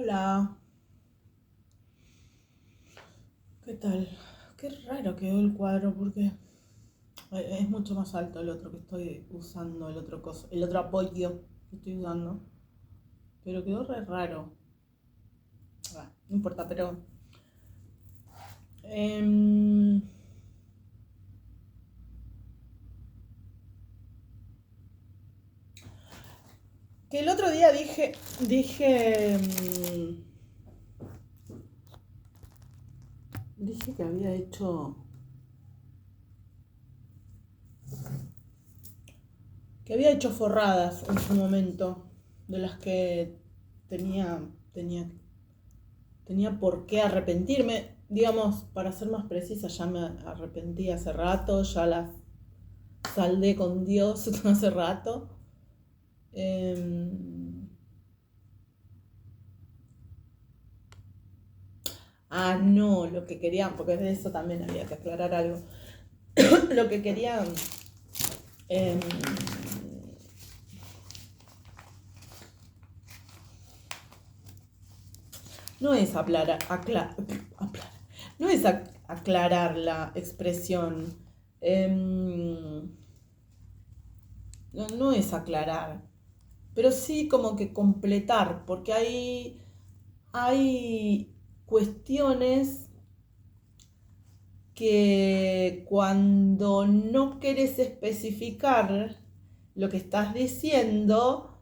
Hola, ¿qué tal? Qué raro quedó el cuadro porque es mucho más alto el otro que estoy usando, el otro apoyo que estoy usando. Pero quedó re raro. No importa, pero em, que el otro día dije que había hecho forradas en su momento, de las que tenía, tenía tenía por qué arrepentirme. Digamos, para ser más precisa, ya me arrepentí hace rato, ya las saldé con Dios hace rato. Em, no, lo que querían, porque de eso también había que aclarar algo. Lo que querían em, no es no es aclarar la expresión. em, no es aclarar, pero sí como que completar, porque hay cuestiones que cuando no querés especificar lo que estás diciendo,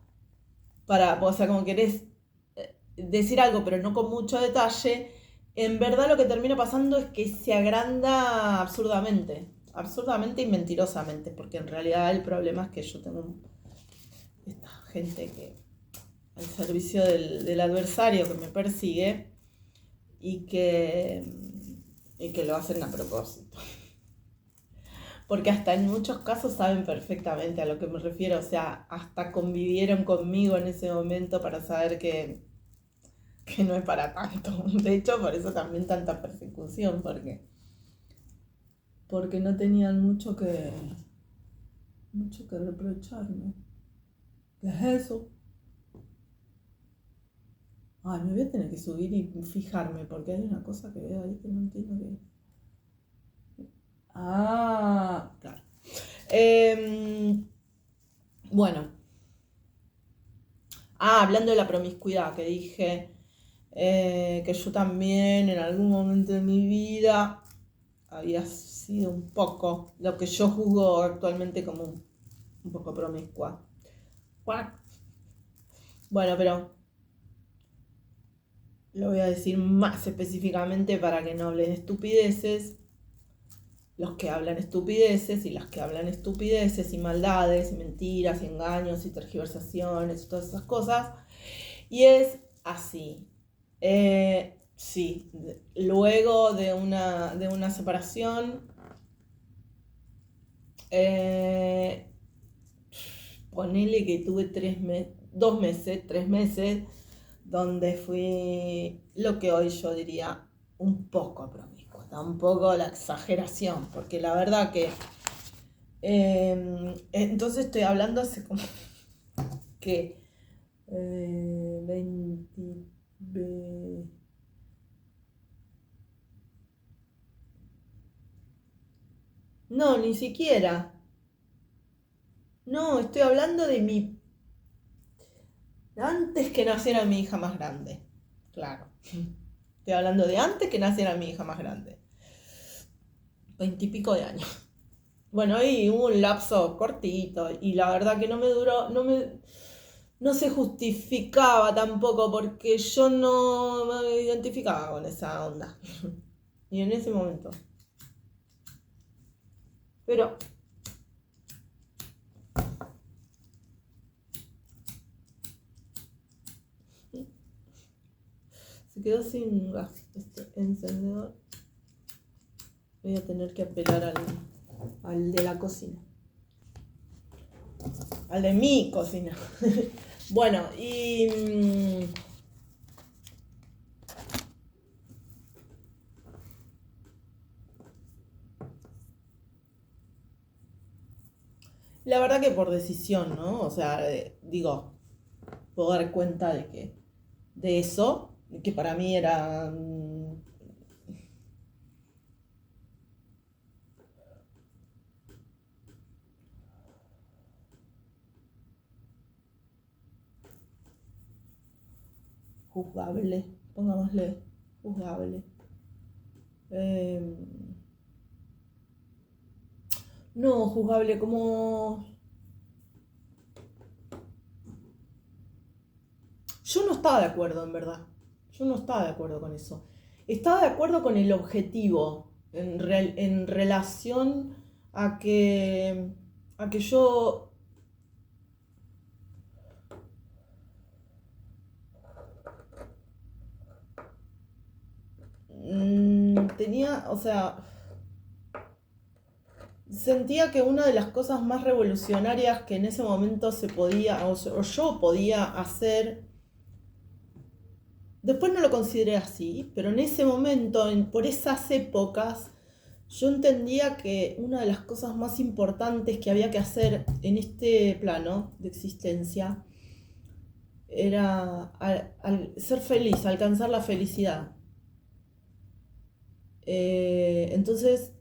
o sea, como querés decir algo pero no con mucho detalle, en verdad lo que termina pasando es que se agranda absurdamente y mentirosamente, porque en realidad el problema es que yo tengo esta gente que al servicio del adversario que me persigue y que, y que lo hacen a propósito. Porque hasta en muchos casos saben perfectamente a lo que me refiero, o sea, hasta convivieron conmigo en ese momento para saber que no es para tanto. De hecho, por eso también tanta persecución, porque no tenían mucho que reprocharme. ¿Qué es eso? Ay, me voy a tener que subir y fijarme, porque hay una cosa que veo ahí que no entiendo qué es. Claro. Em, bueno, hablando de la promiscuidad, que dije que yo también en algún momento de mi vida había sido un poco lo que yo juzgo actualmente como un poco promiscua. Bueno, pero lo voy a decir más específicamente para que no hablen estupideces. Los que hablan estupideces y las que hablan estupideces y maldades y mentiras y engaños y tergiversaciones y todas esas cosas. Y es así. Sí, luego de una separación, eh, ponele que tuve 2 meses, 3 meses, donde fui lo que hoy yo diría un poco promiscua, tampoco la exageración, porque la verdad que entonces estoy hablando hace como que 20, no, ni siquiera. No, estoy hablando de antes que naciera mi hija más grande. Claro. Estoy hablando de antes que naciera mi hija más grande. 20 y pico de años. Bueno, ahí hubo un lapso cortito y la verdad que no me duró, no se justificaba tampoco porque yo no me identificaba con esa onda. Y en ese momento. Pero se quedó sin gas este encendedor. Voy a tener que apelar al de la cocina. Al de mi cocina. Bueno, y la verdad que por decisión, ¿no? O sea, digo, puedo dar cuenta de que de eso, que para mí era... juzgable, pongámosle, juzgable. Eh, no, juzgable como... Yo no estaba de acuerdo, en verdad. Yo no estaba de acuerdo con eso. Estaba de acuerdo con el objetivo en relación a a que yo tenía, o sea, sentía que una de las cosas más revolucionarias que en ese momento se podía, o yo podía hacer, después no lo consideré así, pero en ese momento, por esas épocas, yo entendía que una de las cosas más importantes que había que hacer en este plano de existencia era al ser feliz, alcanzar la felicidad. Entonces,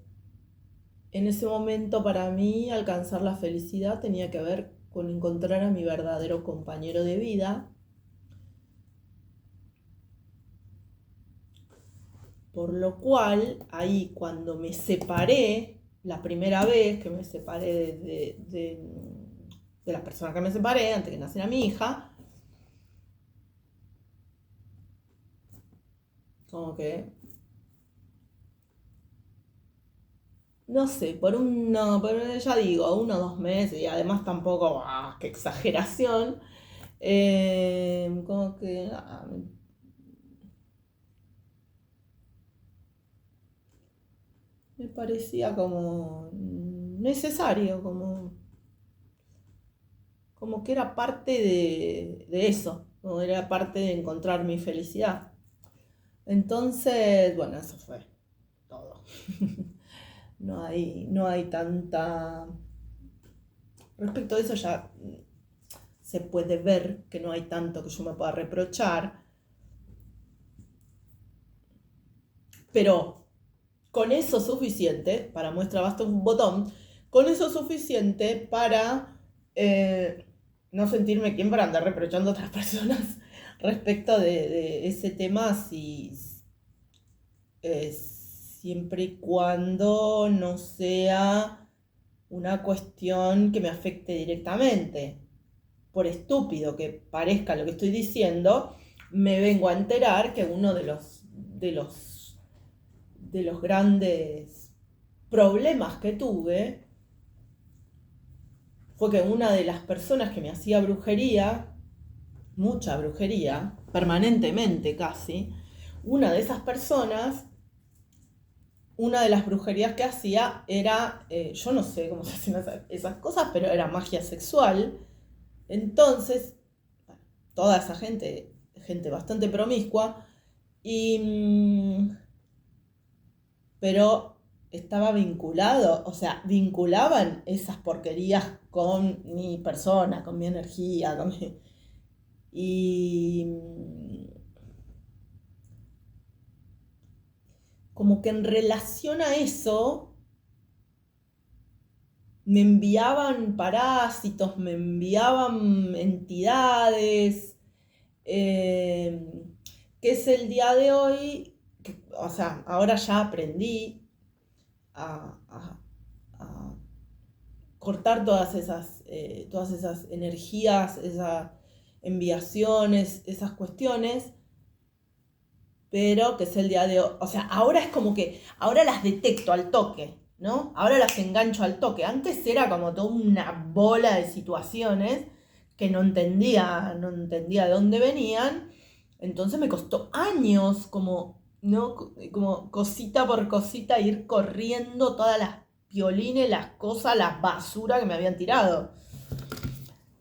en ese momento para mí alcanzar la felicidad tenía que ver con encontrar a mi verdadero compañero de vida, por lo cual ahí cuando me separé, la primera vez que me separé de las personas que me separé antes que naciera mi hija, como que, no sé, ya digo, 1 o 2 meses, y además tampoco, qué exageración, como que me parecía como necesario, como que era parte de eso, como era parte de encontrar mi felicidad. Entonces, bueno, eso fue todo. No hay tanta... Respecto a eso ya se puede ver que no hay tanto que yo me pueda reprochar, pero con eso suficiente, para muestra basta un botón, con eso suficiente para eh, no sentirme quien para andar reprochando a otras personas respecto de ese tema, siempre y cuando no sea una cuestión que me afecte directamente. Por estúpido que parezca lo que estoy diciendo, me vengo a enterar que uno de los grandes problemas que tuve fue que una de las personas que me hacía brujería, mucha brujería, permanentemente casi, una de esas personas, una de las brujerías que hacía era, yo no sé cómo se hacen esas cosas, pero era magia sexual. Entonces, toda esa gente bastante promiscua, y, pero estaba vinculado, o sea, vinculaban esas porquerías con mi persona, con mi energía, y como que en relación a eso me enviaban parásitos, me enviaban entidades, eh, que es el día de hoy, o sea, ahora ya aprendí a cortar todas esas energías, esas enviaciones, esas cuestiones, pero que es el día de hoy. O sea, ahora es como que, ahora las detecto al toque, ¿no? Ahora las engancho al toque. Antes era como toda una bola de situaciones que no entendía de dónde venían. Entonces me costó años como, ¿no? Como cosita por cosita ir corriendo todas las piolines, las cosas, las basuras que me habían tirado.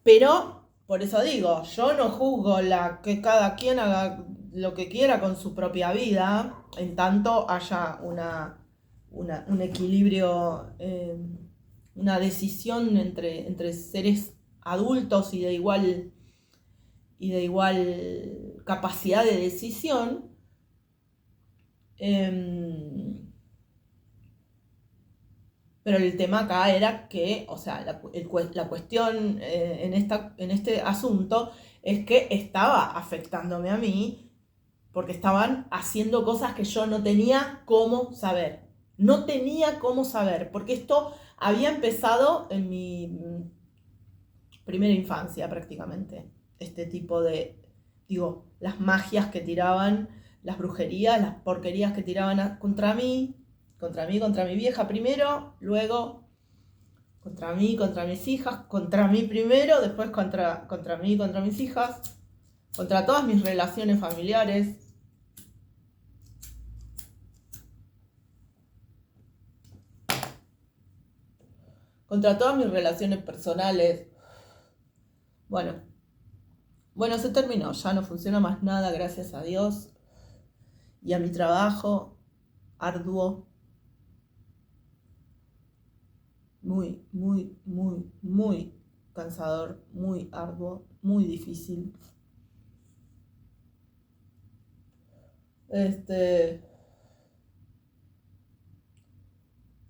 Pero, por eso digo, yo no juzgo que cada quien haga lo que quiera con su propia vida, en tanto haya un equilibrio, una decisión entre seres adultos y de igual y de igual capacidad de decisión. Pero el tema acá era que, o sea, la cuestión en este asunto es que estaba afectándome a mí porque estaban haciendo cosas que yo no tenía cómo saber. No tenía cómo saber, porque esto había empezado en mi primera infancia prácticamente. Este tipo de, digo, las magias que tiraban, las brujerías, las porquerías que tiraban contra mí, contra mi vieja primero, luego contra mí, contra mis hijas, contra mí primero, después contra mí, contra mis hijas, contra todas mis relaciones familiares. Contra todas mis relaciones personales. Bueno, se terminó, ya no funciona más nada, gracias a Dios y a mi trabajo arduo, muy, muy, muy, muy cansador, muy arduo, muy difícil.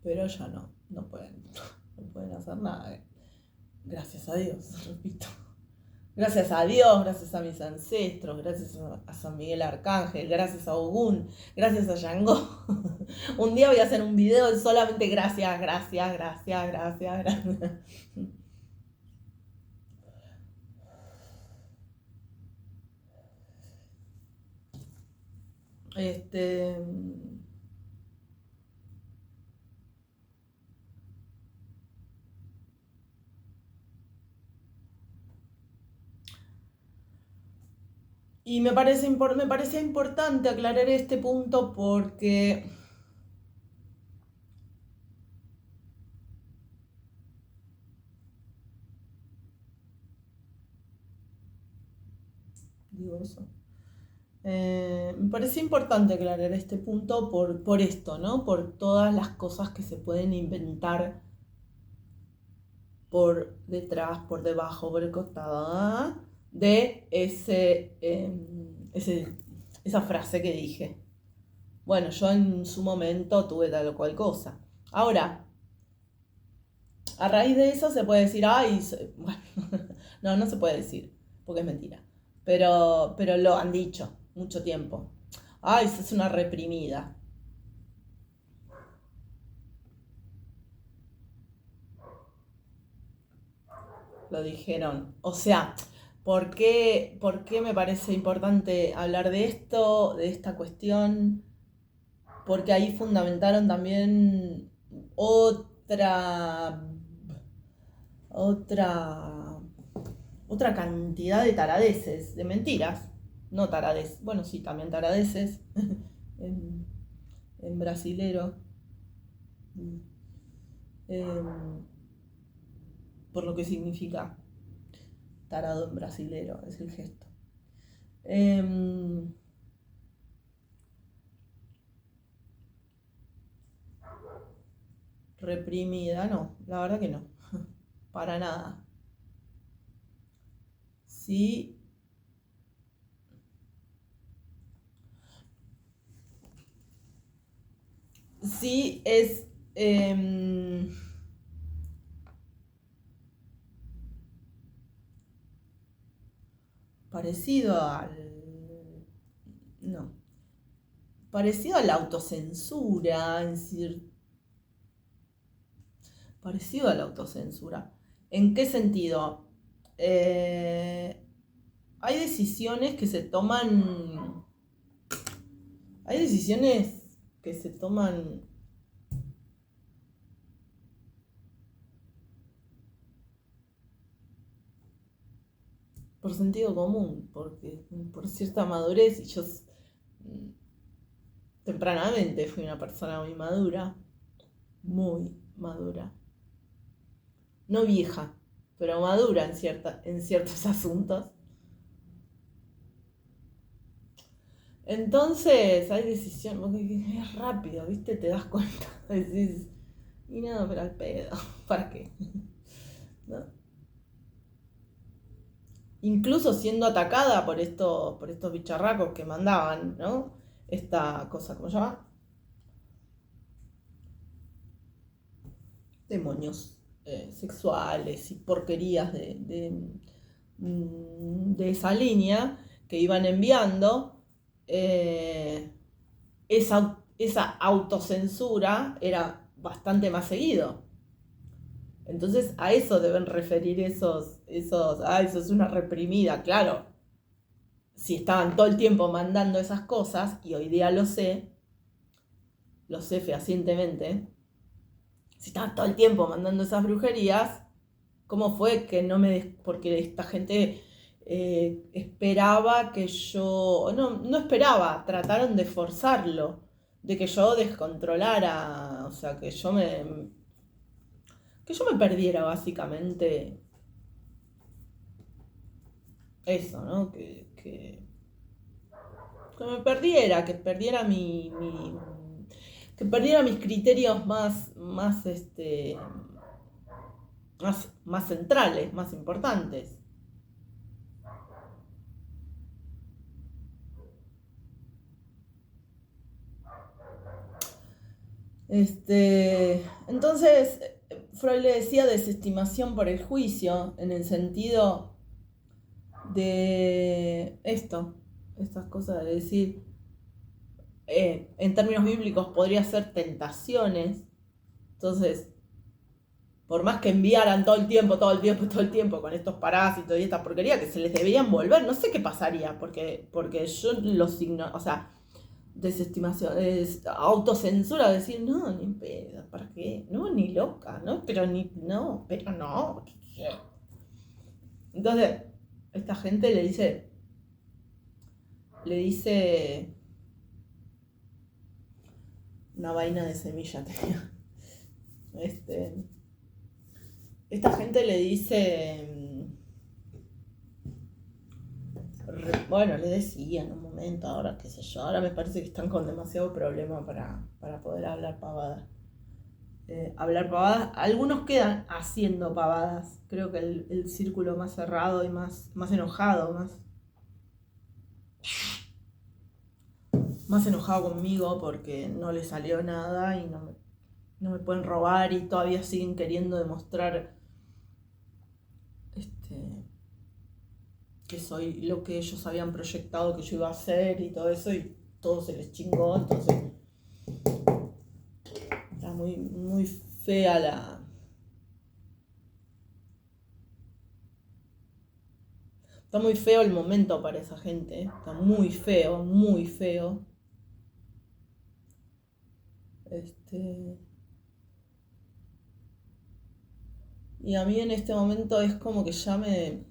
Pero ya no pueden hacer nada. Gracias a Dios, repito. Gracias a Dios, gracias a mis ancestros, gracias a San Miguel Arcángel, gracias a Ogún, gracias a Yango. Un día voy a hacer un video de solamente gracias, gracias, gracias, gracias, gracias. Y me parecía importante aclarar este punto porque digo eso. Me parece importante aclarar este punto por esto, ¿no? Por todas las cosas que se pueden inventar por detrás, por debajo, por el costado, de esa frase que dije. Bueno, yo en su momento tuve tal o cual cosa. Ahora, a raíz de eso se puede decir, ay, bueno, no se puede decir, porque es mentira. Pero lo han dicho mucho tiempo. Ay, es una reprimida. Lo dijeron. O sea, por qué me parece importante hablar de esto, de esta cuestión? Porque ahí fundamentaron también otra, otra, otra cantidad de taradeces, de mentiras. No tarades, bueno, sí, también taradeces, en, en brasilero, por lo que significa tarado en brasilero, es el gesto. Reprimida, no, la verdad que no, para nada. Sí, sí es parecido al... No, parecido a la autocensura, parecido a la autocensura. ¿En qué sentido? Eh, hay decisiones que se toman, hay decisiones que se toman por sentido común, porque por cierta madurez, y yo tempranamente fui una persona muy madura, no vieja, pero madura en ciertos asuntos. Entonces hay decisión, porque es rápido, ¿viste? Te das cuenta, decís, y nada, pero al pedo, ¿para qué? ¿No? incluso siendo atacada por estos bicharracos que mandaban, ¿no? Esta cosa, ¿cómo se llama? Demonios sexuales y porquerías de esa línea que iban enviando, esa autocensura era bastante más seguido. Entonces a eso deben referir eso es una reprimida, claro. Si estaban todo el tiempo mandando esas cosas, y hoy día lo sé fehacientemente, si estaban todo el tiempo mandando esas brujerías, ¿cómo fue que no me... Porque esta gente esperaba que yo... No, no esperaba, trataron de forzarlo, de que yo descontrolara, o sea, que yo me perdiera básicamente eso, ¿no? Que me perdiera, que perdiera mis criterios más centrales, más importantes. Entonces, Freud le decía desestimación por el juicio, en el sentido de estas cosas de decir, en términos bíblicos podría ser tentaciones. Entonces, por más que enviaran todo el tiempo con estos parásitos y esta porquería que se les debían volver, no sé qué pasaría, porque yo los ignoro, o sea, desestimación, autocensura, decir, no, ni pedo, ¿para qué? No, ni loca, no, pero no. ¿Qué? Entonces, esta gente le dice una vaina de semilla tenía. Esta gente le dice, bueno, le decía en un momento, ahora qué sé yo, ahora me parece que están con demasiado problema para poder hablar pavadas. Algunos quedan haciendo pavadas, creo que el círculo más cerrado y más enojado, más enojado conmigo porque no le salió nada y no me pueden robar y todavía siguen queriendo demostrar que soy lo que ellos habían proyectado que yo iba a hacer y todo eso, y todo se les chingó. Entonces está muy, muy fea está muy feo el momento para esa gente, está muy feo, muy feo. Y a mí en este momento es como que ya me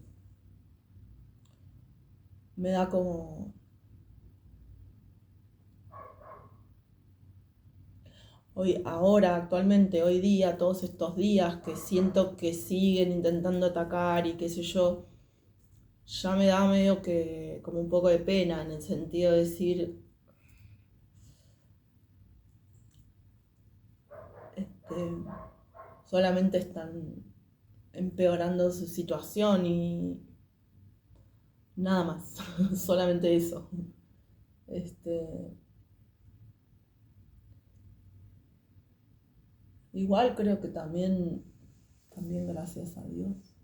da como... Ahora, actualmente, hoy día, todos estos días que siento que siguen intentando atacar y qué sé yo, ya me da medio que como un poco de pena, en el sentido de decir, solamente están empeorando su situación y nada más, solamente eso. Igual creo que también gracias a Dios.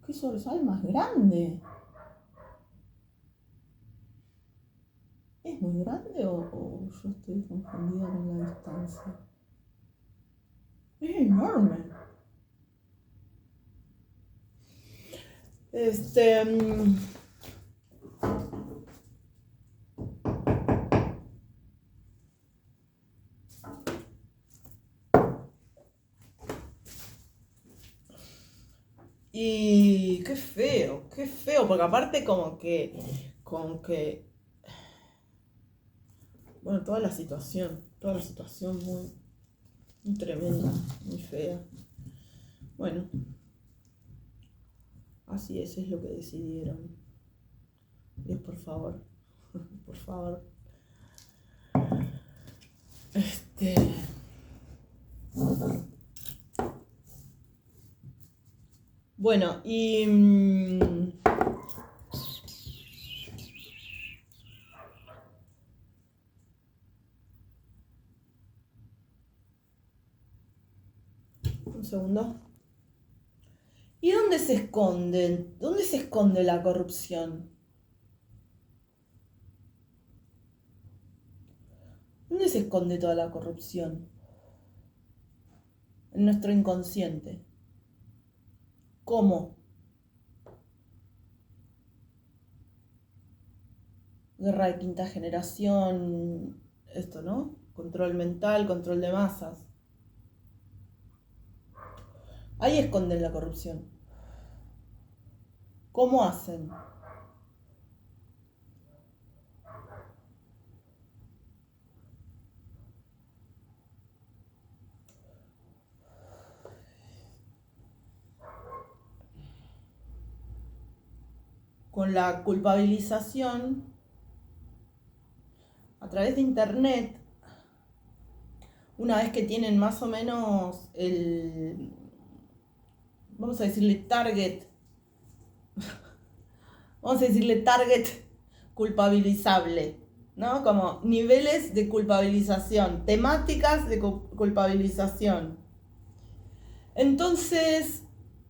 ¿Qué sobresale más grande? ¿Es muy grande o yo estoy confundida con la distancia? Es enorme. Este. Y qué feo, porque aparte como que, bueno, toda la situación muy, muy tremenda, muy fea. Bueno, así es lo que decidieron. Dios, por favor, por favor. Bueno, y un segundo. ¿Y dónde se esconden? ¿Dónde se esconde la corrupción? ¿Dónde se esconde toda la corrupción? En nuestro inconsciente. ¿Cómo? Guerra de quinta generación, esto, ¿no? Control mental, control de masas. Ahí esconden la corrupción. ¿Cómo hacen? Con la culpabilización a través de internet, una vez que tienen más o menos el, vamos a decirle target, vamos a decirle target culpabilizable, ¿no? Como niveles de culpabilización, temáticas de culpabilización. Entonces,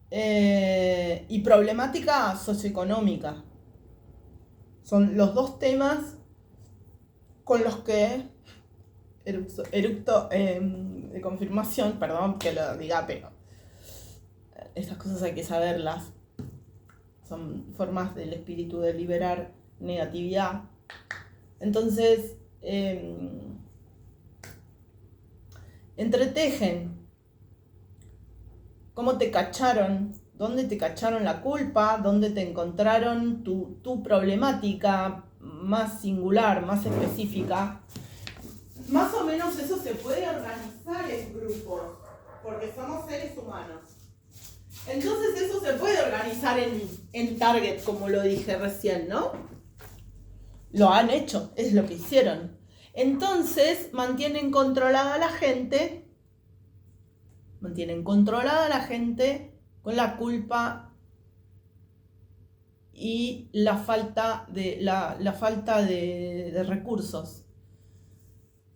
y problemática socioeconómica. Son los dos temas con los que eructo de confirmación, perdón que lo diga, pero estas cosas hay que saberlas. Son formas del espíritu de liberar negatividad. Entonces, entretejen. ¿Cómo te cacharon? ¿Dónde te cacharon la culpa? ¿Dónde te encontraron tu problemática más singular, más específica? Más o menos eso se puede organizar en grupos, porque somos seres humanos. Entonces eso se puede organizar en target, como lo dije recién, ¿no? Lo han hecho, es lo que hicieron. Entonces mantienen controlada la gente con la culpa y la falta de recursos.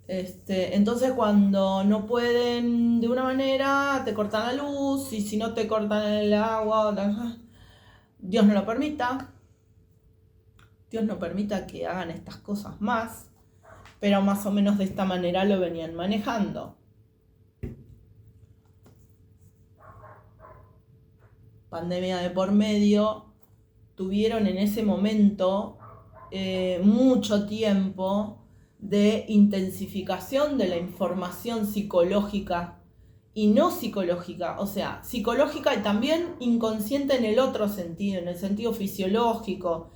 Entonces cuando no pueden de una manera, te cortan la luz, y si no te cortan el agua, Dios no lo permita. Dios no permita que hagan estas cosas más, pero más o menos de esta manera lo venían manejando. Pandemia de por medio, tuvieron en ese momento mucho tiempo de intensificación de la información psicológica y no psicológica, o sea, psicológica y también inconsciente en el otro sentido, en el sentido fisiológico,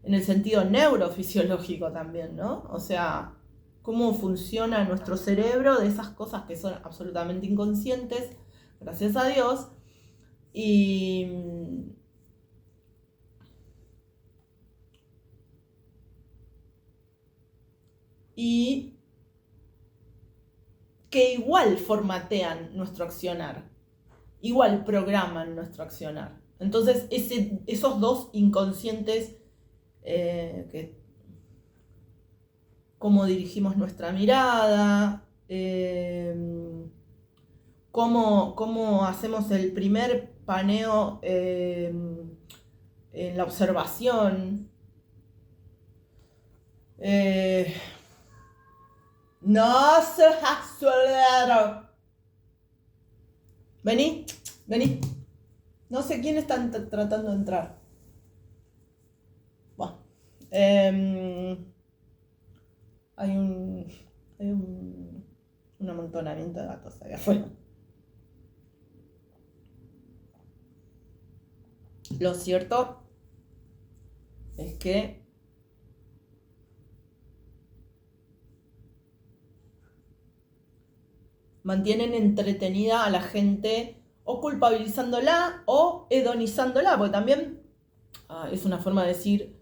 en el sentido neurofisiológico también, ¿no? O sea, cómo funciona nuestro cerebro de esas cosas que son absolutamente inconscientes, gracias a Dios, y que igual formatean nuestro accionar, igual programan nuestro accionar. Entonces, esos dos inconscientes, cómo dirigimos nuestra mirada, cómo hacemos el primer paneo en la observación. No se acelera. Vení. No sé quién está tratando de entrar. Bueno, hay un amontonamiento de gatos allá afuera. Lo cierto es que mantienen entretenida a la gente o culpabilizándola o hedonizándola, porque también es una forma de decir,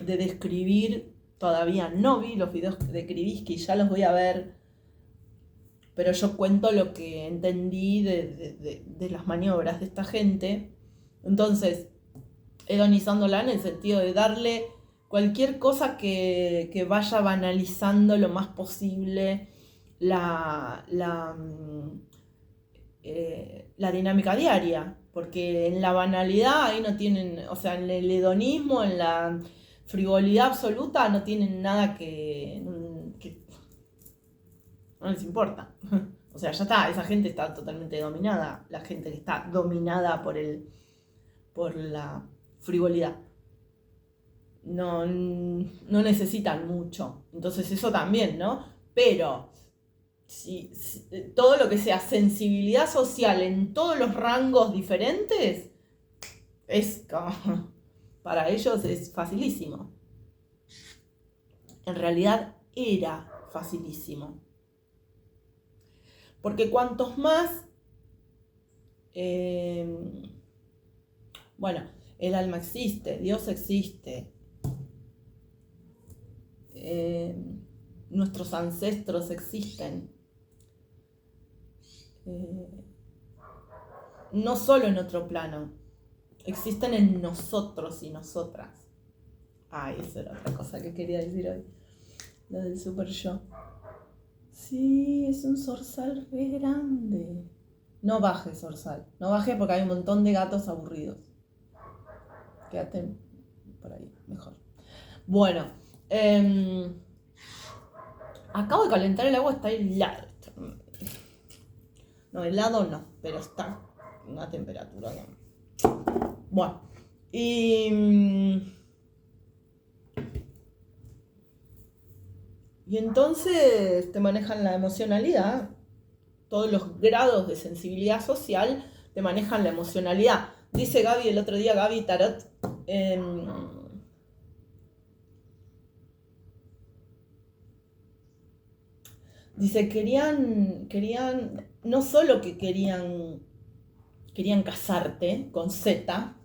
de describir. Todavía no vi los videos de Krivitsky, ya los voy a ver pero yo cuento lo que entendí de las maniobras de esta gente. Entonces, hedonizándola en el sentido de darle cualquier cosa que vaya banalizando lo más posible la dinámica diaria, porque en la banalidad ahí no tienen, o sea, en el hedonismo, en la frivolidad absoluta, no tienen nada que no les importa. O sea, ya está, esa gente está totalmente dominada, la gente que está dominada por la frivolidad. No necesitan mucho. Entonces eso también, ¿no? Pero si todo lo que sea sensibilidad social en todos los rangos diferentes, es como, para ellos es facilísimo. En realidad era facilísimo. Porque cuantos más, bueno, el alma existe, Dios existe, nuestros ancestros existen, no solo en otro plano, existen en nosotros y nosotras. Ay, esa era otra cosa que quería decir hoy, lo del super yo. Sí, es un zorzal re grande. No bajes, zorzal, no bajes porque hay un montón de gatos aburridos. Quédate por ahí, mejor. Bueno, acabo de calentar el agua, está helado. No, helado no, pero está una temperatura. Bueno, y entonces te manejan la emocionalidad, todos los grados de sensibilidad social te manejan la emocionalidad. Dice Gaby el otro día, Gaby Tarot, dice, querían, no solo que querían cazarte con Z,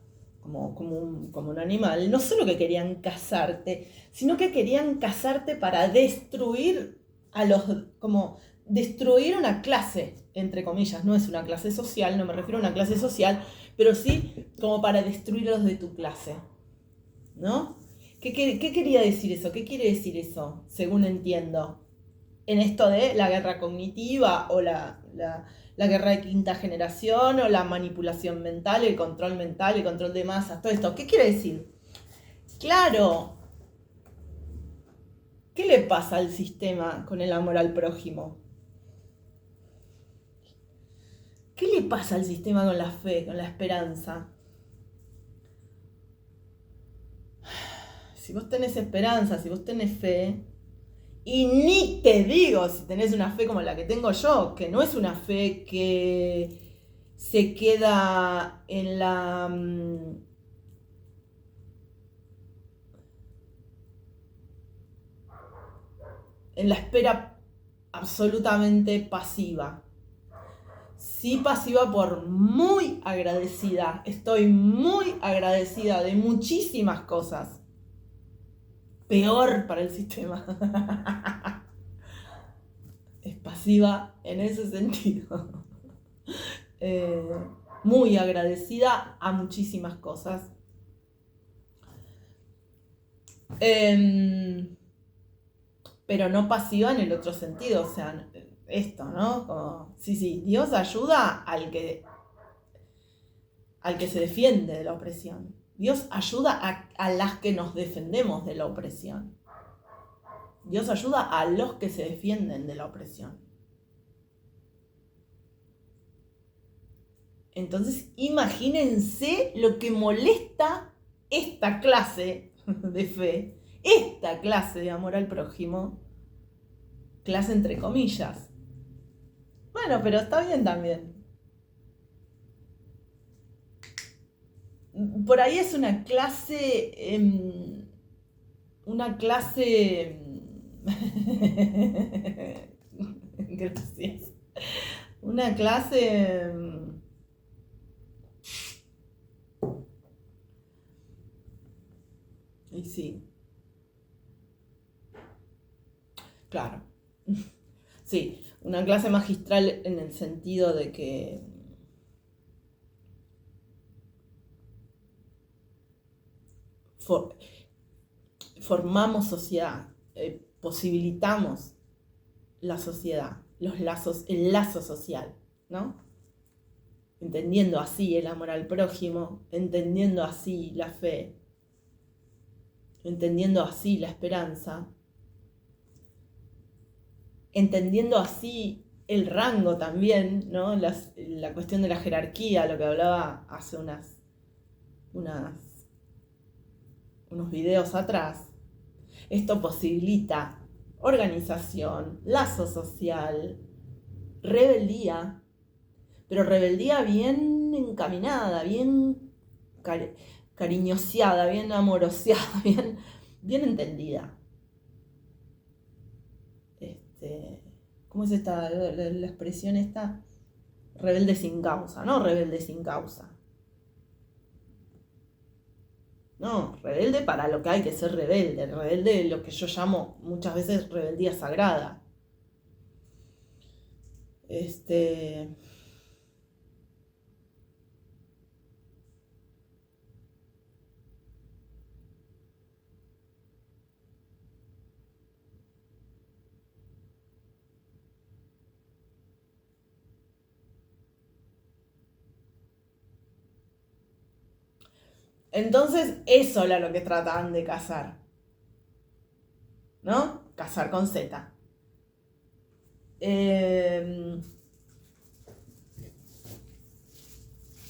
como un animal, no solo que querían cazarte, sino que querían cazarte para destruir como destruir una clase, entre comillas, no es una clase social, no me refiero a una clase social, pero sí como para destruirlos de tu clase, ¿no? ¿Qué quería decir eso? ¿Qué quiere decir eso, según entiendo? En esto de la guerra cognitiva o la guerra de quinta generación o la manipulación mental, el control de masas, todo esto. ¿Qué quiere decir? Claro, ¿qué le pasa al sistema con el amor al prójimo? ¿Qué le pasa al sistema con la fe, con la esperanza? Si vos tenés esperanza, si vos tenés fe, y ni te digo si tenés una fe como la que tengo yo, que no es una fe que se queda en la espera absolutamente pasiva. Sí, pasiva por muy agradecida. Estoy muy agradecida de muchísimas cosas. Peor para el sistema. Es pasiva en ese sentido. Muy agradecida a muchísimas cosas. Pero no pasiva en el otro sentido, o sea, esto, ¿no? Como, sí, Dios ayuda al que se defiende de la opresión. Dios ayuda a las que nos defendemos de la opresión. Dios ayuda a los que se defienden de la opresión. Entonces, imagínense lo que molesta esta clase de fe, esta clase de amor al prójimo, clase entre comillas. Bueno, pero está bien también. Por ahí es una clase, gracias, una clase, y sí, claro, sí, una clase magistral en el sentido de que formamos sociedad, posibilitamos la sociedad, los lazos, el lazo social, ¿no? Entendiendo así el amor al prójimo, entendiendo así la fe, entendiendo así la esperanza, entendiendo así el rango también, ¿no? La cuestión de la jerarquía, lo que hablaba hace unos videos atrás. Esto posibilita organización, lazo social, rebeldía, pero rebeldía bien encaminada, bien cariñoseada, bien amoroseada, bien entendida. ¿Cómo es la expresión esta? Rebelde sin causa, ¿no? Rebelde sin causa. No, rebelde para lo que hay que ser rebelde. Rebelde lo que yo llamo muchas veces rebeldía sagrada. Entonces, eso era lo que trataban de cazar, ¿no? Cazar con Z.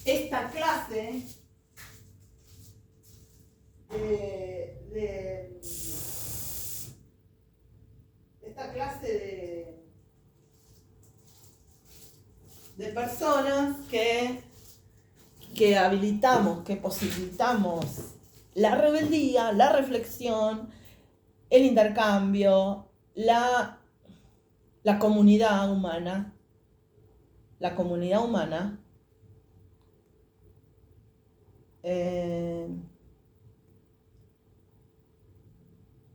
Esta clase de personas que habilitamos, que posibilitamos la rebeldía, la reflexión, el intercambio, la comunidad humana. La comunidad humana.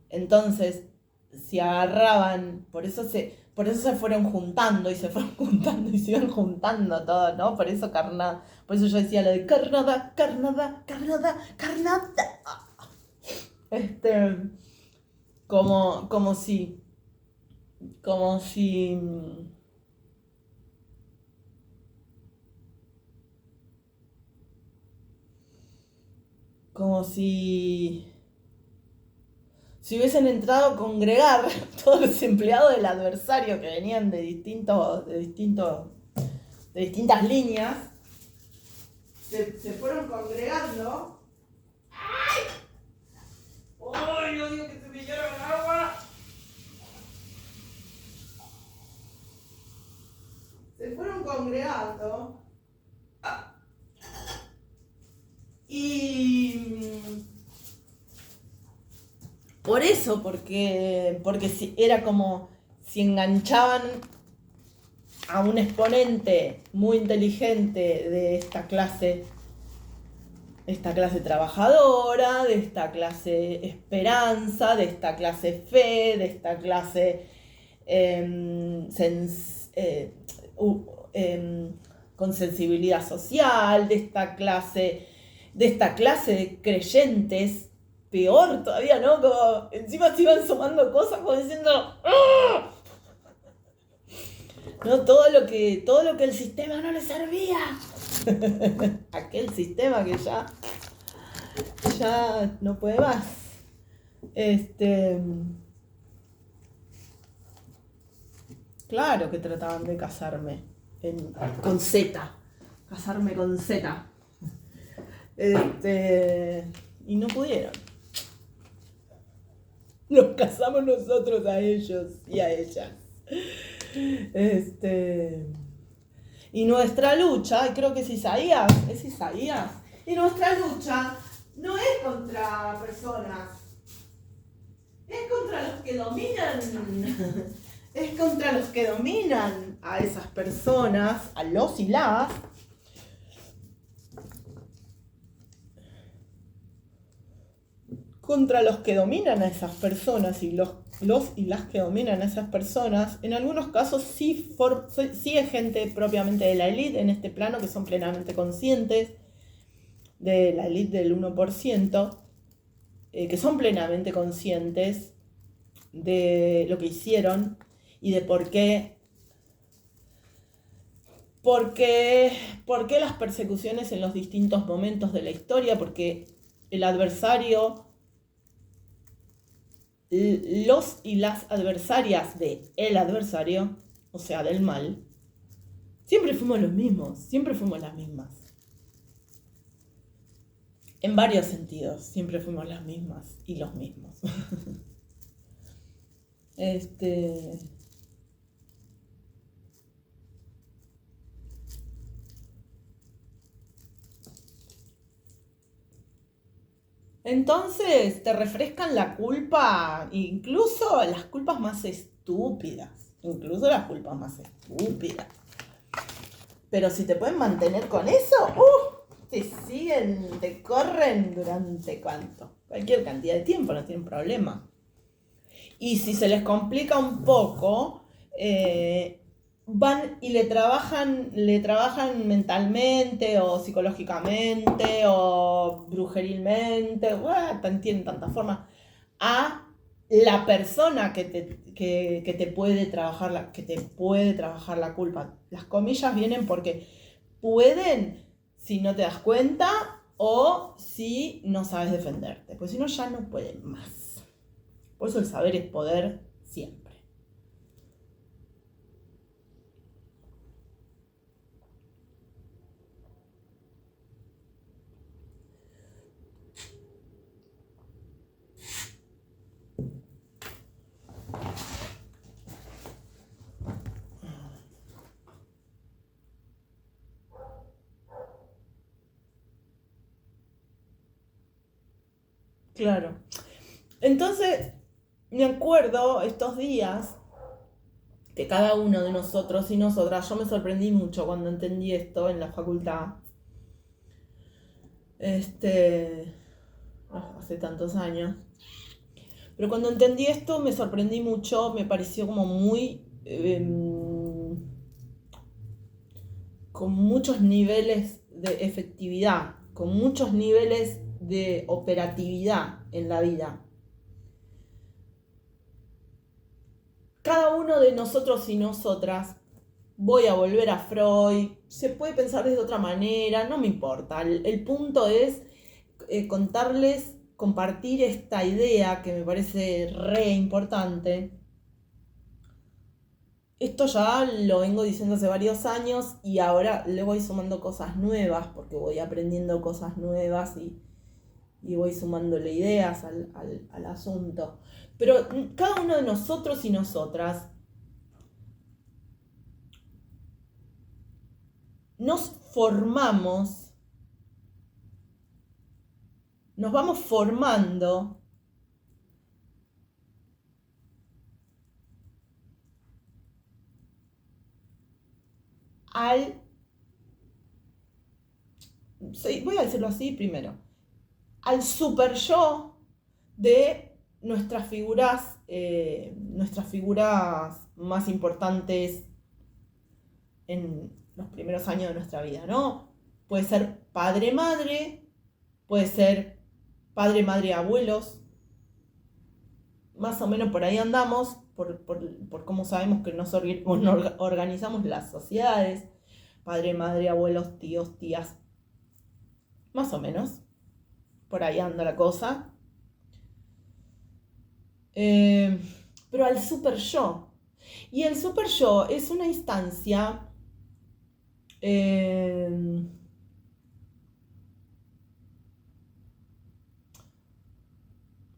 Entonces, si agarraban, por eso se fueron juntando y se fueron juntando y se iban juntando todo, ¿no? Por eso por eso yo decía lo de carnada. Como si hubiesen entrado a congregar todos los empleados del adversario que venían de distintas líneas, se fueron congregando. ¡Ay! ¡Ay, odio que se me lleve el agua! Se fueron congregando y por eso, porque era como si enganchaban a un exponente muy inteligente de esta clase trabajadora, de esta clase esperanza, de esta clase fe, de esta clase con sensibilidad social, de esta clase de creyentes. Peor todavía, ¿no? Como encima se iban sumando cosas como diciendo ¡ah! No, todo lo que el sistema no le servía. Aquel sistema que ya no puede más. Claro que trataban de casarme con Z. Casarme con Z. Y no pudieron. Nos casamos nosotros a ellos y a ellas. Y nuestra lucha, creo que es Isaías, y nuestra lucha no es contra personas, es contra los que dominan, es contra los que dominan a esas personas, a los y las, contra los que dominan a esas personas y los los y las que dominan a esas personas, en algunos casos sí, sí es gente propiamente de la élite en este plano que son plenamente conscientes de la élite del 1%, que son plenamente conscientes de lo que hicieron y de por qué las persecuciones en los distintos momentos de la historia, porque el adversario, los y las adversarias de el adversario, o sea, del mal, siempre fuimos los mismos, siempre fuimos las mismas. En varios sentidos, siempre fuimos las mismas y los mismos. Entonces te refrescan la culpa, incluso las culpas más estúpidas, incluso las culpas más estúpidas. Pero si te pueden mantener con eso, te siguen, te corren durante cuánto, cualquier cantidad de tiempo, no tienen problema. Y si se les complica un poco, van y le trabajan mentalmente o psicológicamente o brujerilmente, tienen tantas formas, a la persona que te puede trabajar la culpa. Las comillas vienen porque pueden si no te das cuenta o si no sabes defenderte, pues si no ya no pueden más. Por eso el saber es poder siempre. Claro. Entonces, me acuerdo estos días que cada uno de nosotros y nosotras, yo me sorprendí mucho cuando entendí esto en la facultad. Hace tantos años. Pero cuando entendí esto me sorprendí mucho, me pareció como muy... con muchos niveles de efectividad, con muchos niveles de operatividad en la vida. Cada uno de nosotros y nosotras, voy a volver a Freud, se puede pensar de otra manera, no me importa. El punto es compartir esta idea que me parece re importante. Esto ya lo vengo diciendo hace varios años y ahora le voy sumando cosas nuevas porque voy aprendiendo cosas nuevas y voy sumándole ideas al asunto. Pero cada uno de nosotros y nosotras nos formamos, nos vamos formando voy a decirlo así primero, al super yo de nuestras figuras más importantes en los primeros años de nuestra vida, ¿no? Puede ser padre, madre, puede ser padre, madre, abuelos, más o menos por ahí andamos, por cómo sabemos que nos organizamos las sociedades, padre, madre, abuelos, tíos, tías, más o menos, por ahí anda la cosa. Pero al super yo. Y el super yo es una instancia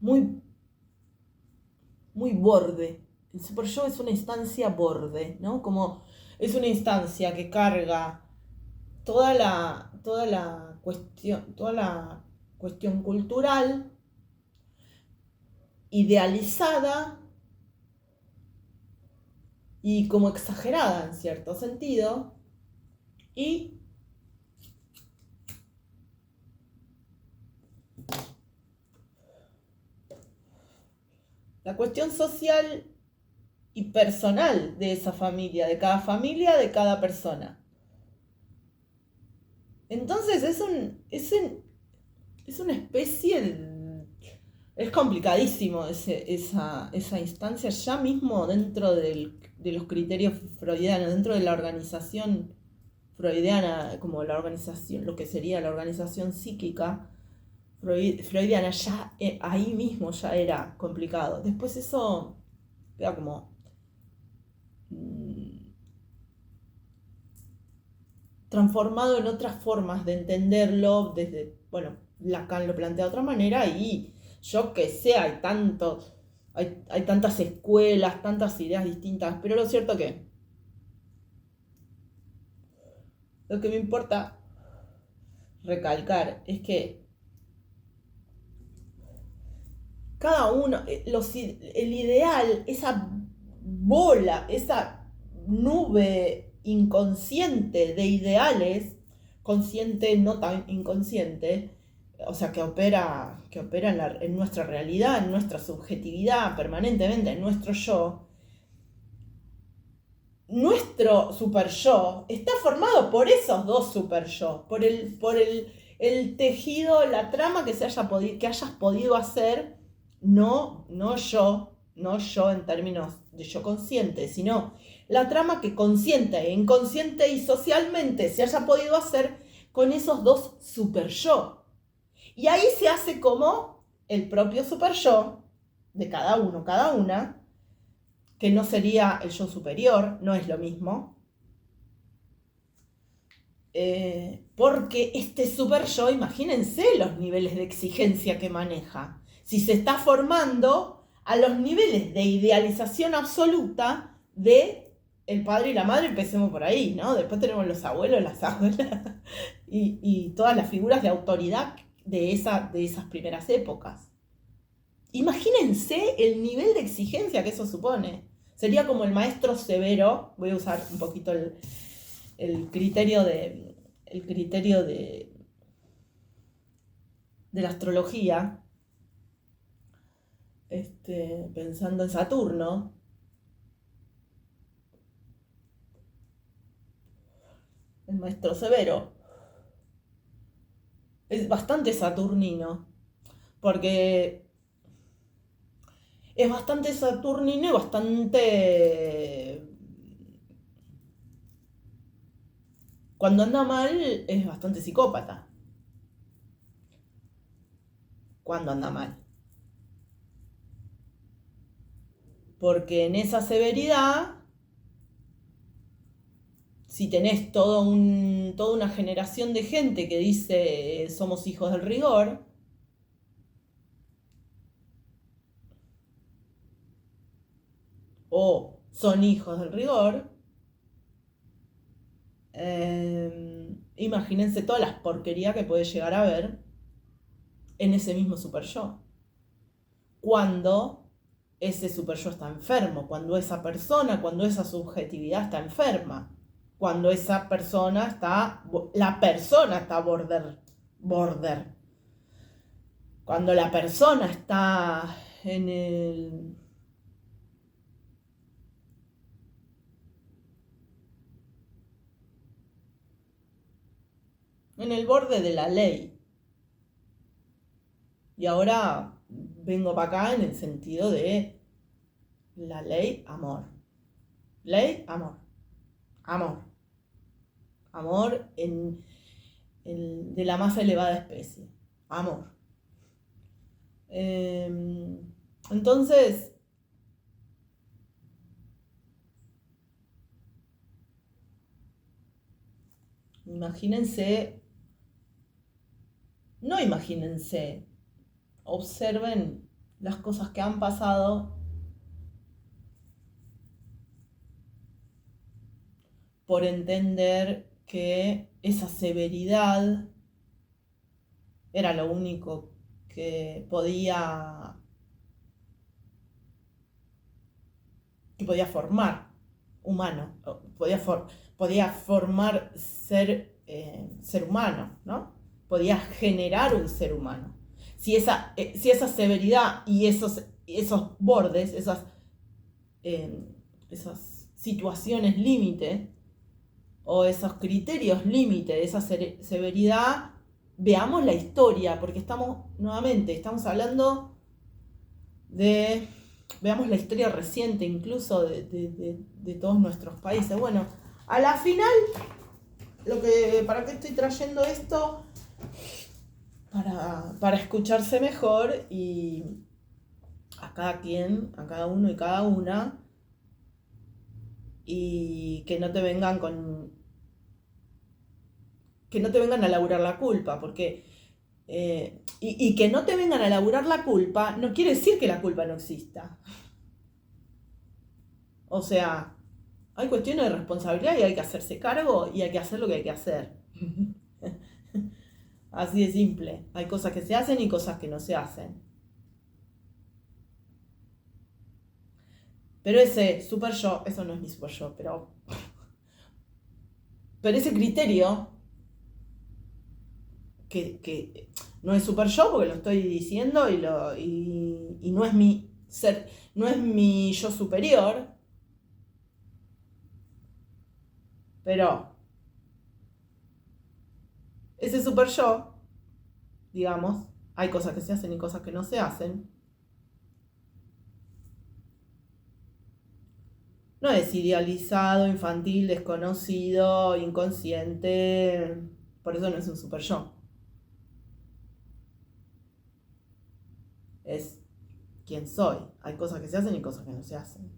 muy, muy borde. El super yo es una instancia borde, ¿no? Como es una instancia que carga toda la cuestión cultural idealizada y como exagerada en cierto sentido, y la cuestión social y personal de esa familia, de cada persona. Entonces es una especie de... Es complicadísimo esa instancia ya mismo dentro de los criterios freudianos, dentro de la organización freudiana, como la organización, lo que sería la organización psíquica freudiana, ya ahí mismo ya era complicado. Después eso queda como transformado en otras formas de entenderlo, desde, bueno, Lacan lo plantea de otra manera y yo que sé, hay tantas escuelas, tantas ideas distintas, pero lo cierto que lo que me importa recalcar es que cada uno, el ideal, esa bola, esa nube inconsciente de ideales, consciente, no tan inconsciente, o sea, que opera en nuestra realidad, en nuestra subjetividad, permanentemente, en nuestro yo. Nuestro super yo está formado por esos dos super yo, por el tejido, la trama que hayas podido hacer, no yo en términos de yo consciente, sino la trama que consciente, inconsciente y socialmente se haya podido hacer con esos dos super yo. Y ahí se hace como el propio super yo de cada uno, cada una, que no sería el yo superior, no es lo mismo. Porque este super yo, imagínense los niveles de exigencia que maneja. Si se está formando a los niveles de idealización absoluta de el padre y la madre, empecemos por ahí, ¿no? Después tenemos los abuelos, las abuelas y todas las figuras de autoridad de esas primeras épocas. Imagínense el nivel de exigencia que eso supone. Sería como el maestro severo, voy a usar un poquito el criterio de la astrología, pensando en Saturno. El maestro severo es bastante saturnino, porque es bastante saturnino y bastante... Cuando anda mal es bastante psicópata. Cuando anda mal. Porque en esa severidad, si tenés toda una generación de gente que dice somos hijos del rigor, o son hijos del rigor, imagínense todas las porquerías que puede llegar a haber en ese mismo super yo. Cuando ese super yo está enfermo, cuando esa subjetividad está enferma, cuando esa persona la persona está border, cuando la persona está en el borde de la ley. Y ahora vengo para acá en el sentido de la ley, amor. Ley, amor. Amor. Amor de la más elevada especie. Amor. Entonces, imagínense, observen las cosas que han pasado por entender que esa severidad era lo único que podía formar humano, podía formar ser humano, ¿no? Podía generar un ser humano. Si esa severidad y esos bordes, esas situaciones límite o esos criterios límite de esa severidad, veamos la historia, porque estamos hablando veamos la historia reciente incluso de todos nuestros países. Bueno, a la final, ¿para qué estoy trayendo esto? Para escucarse mejor y a cada quien, a cada uno y cada una, y que no te vengan a laburar la culpa, porque y que no te vengan a laburar la culpa no quiere decir que la culpa no exista. O sea, hay cuestiones de responsabilidad y hay que hacerse cargo y hay que hacer lo que hay que hacer. Así de simple. Hay cosas que se hacen y cosas que no se hacen. Pero ese super yo, eso no es mi super yo, pero ese criterio que no es super yo porque lo estoy diciendo y no es mi ser, no es mi yo superior, pero ese super yo, digamos, hay cosas que se hacen y cosas que no se hacen. No es idealizado, infantil, desconocido, inconsciente. Por eso no es un super yo. Es quién soy. Hay cosas que se hacen y cosas que no se hacen.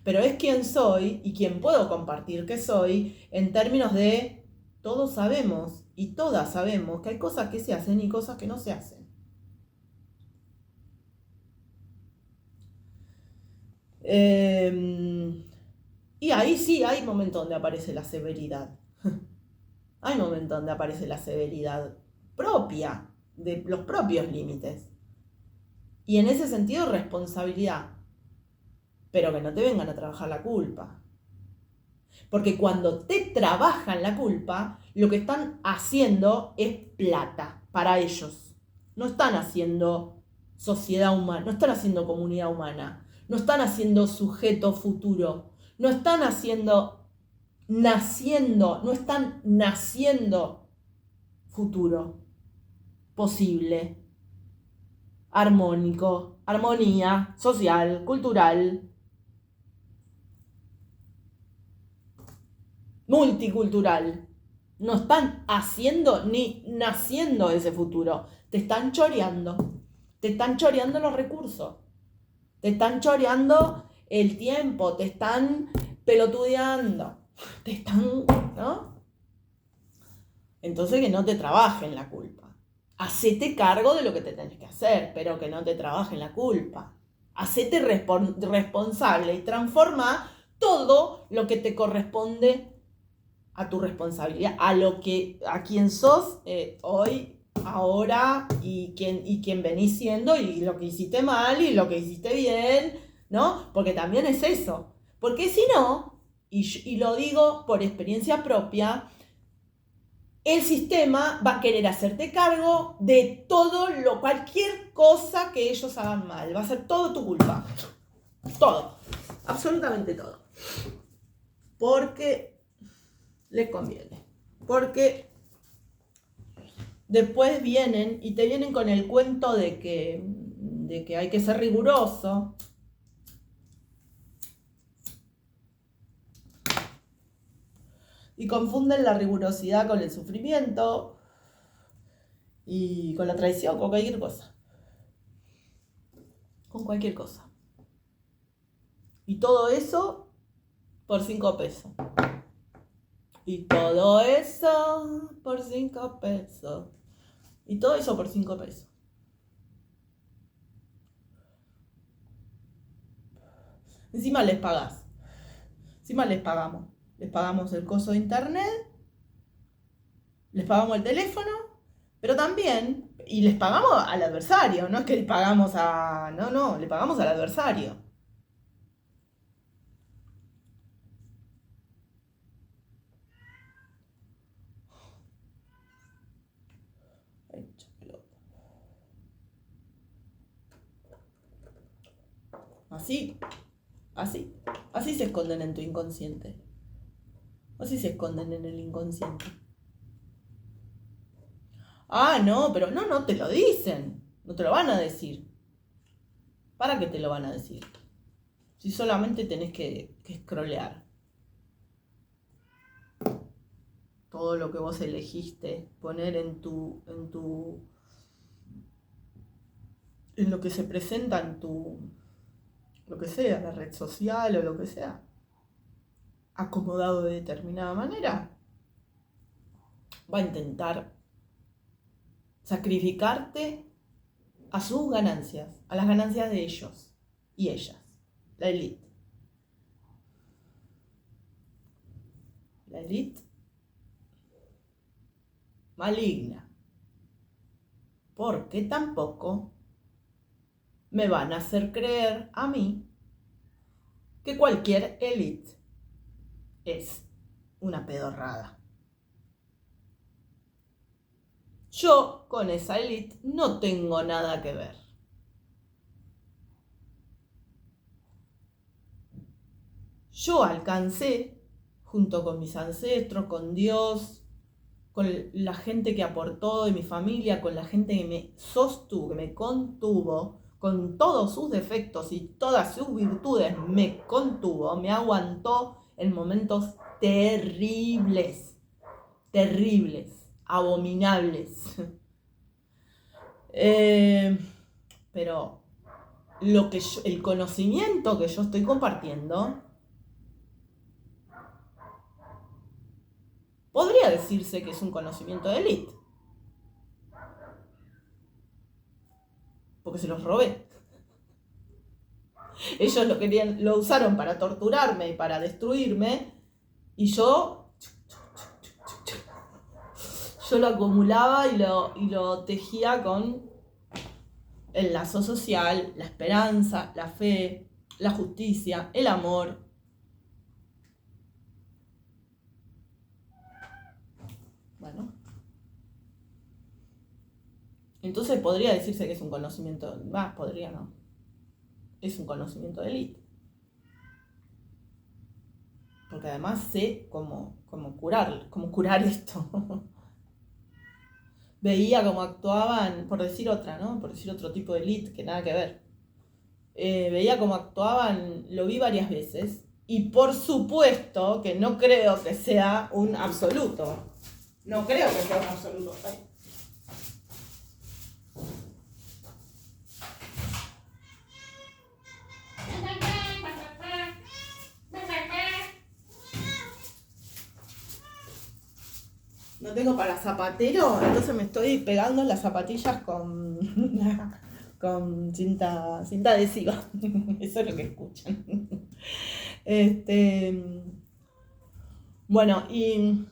Pero es quién soy y quién puedo compartir que soy en términos de todos sabemos y todas sabemos que hay cosas que se hacen y cosas que no se hacen. Y ahí sí hay momentos donde aparece la severidad. Hay momentos donde aparece la severidad propia, de los propios límites. Y en ese sentido, responsabilidad. Pero que no te vengan a trabajar la culpa. Porque cuando te trabajan la culpa, lo que están haciendo es plata para ellos. No están haciendo sociedad humana, no están haciendo comunidad humana, no están haciendo sujeto futuro, no están no están naciendo futuro posible, armónico, armonía social, cultural, multicultural. No están haciendo ni naciendo ese futuro. Te están choreando. Te están choreando los recursos. Te están choreando el tiempo. Te están pelotudeando. Te están, ¿no? Entonces que no te trabajen la culpa. Hacete cargo de lo que te tenés que hacer, pero que no te trabajen la culpa. Hacete responsable y transforma todo lo que te corresponde a tu responsabilidad, a quien sos hoy, ahora y quien venís siendo y lo que hiciste mal y lo que hiciste bien, ¿no? Porque también es eso. Porque si no, y lo digo por experiencia propia, el sistema va a querer hacerte cargo de cualquier cosa que ellos hagan mal. Va a ser todo tu culpa. Todo. Absolutamente todo. Porque les conviene. Porque después vienen y te vienen con el cuento de que hay que ser riguroso. Y confunden la rigurosidad con el sufrimiento y con la traición, con cualquier cosa. Con cualquier cosa. Y todo eso por 5 pesos. Y todo eso por 5 pesos. Y todo eso por 5 pesos. Encima les pagás. Encima les pagamos. Les pagamos el costo de internet. Les pagamos el teléfono. Pero también, y les pagamos al adversario. No es que les pagamos no, le pagamos al adversario. Así, así, así se esconden en tu inconsciente. Así se esconden en el inconsciente. Ah, no, pero no te lo dicen. No te lo van a decir. ¿Para qué te lo van a decir? Si solamente tenés que scrollear. Todo lo que vos elegiste poner en lo que se presenta en lo que sea, la red social o lo que sea, acomodado de determinada manera, va a intentar sacrificarte a sus ganancias, a las ganancias de ellos y ellas, la élite. La élite maligna, porque tampoco me van a hacer creer a mí que cualquier élite es una pedorrada. Yo con esa élite no tengo nada que ver. Yo alcancé, junto con mis ancestros, con Dios, con la gente que aportó de mi familia, con la gente que me sostuvo, que me contuvo, con todos sus defectos y todas sus virtudes, me contuvo, me aguantó en momentos terribles, terribles, abominables. Pero el conocimiento que yo estoy compartiendo, podría decirse que es un conocimiento de élite. Porque se los robé. Ellos lo usaron para torturarme y para destruirme. Y yo lo acumulaba y lo tejía con el lazo social, la esperanza, la fe, la justicia, el amor. Bueno. Entonces podría decirse que es un conocimiento, podría no. Es un conocimiento de élite. Porque además sé cómo curar esto. Veía cómo actuaban, por decir otra, ¿no? Por decir otro tipo de élite que nada que ver. Veía cómo actuaban, lo vi varias veces. Y por supuesto que no creo que sea un absoluto. No creo que sea un absoluto. Ay. No tengo para zapatero, entonces me estoy pegando las zapatillas con cinta adhesiva. Eso es lo que escuchan. Bueno, y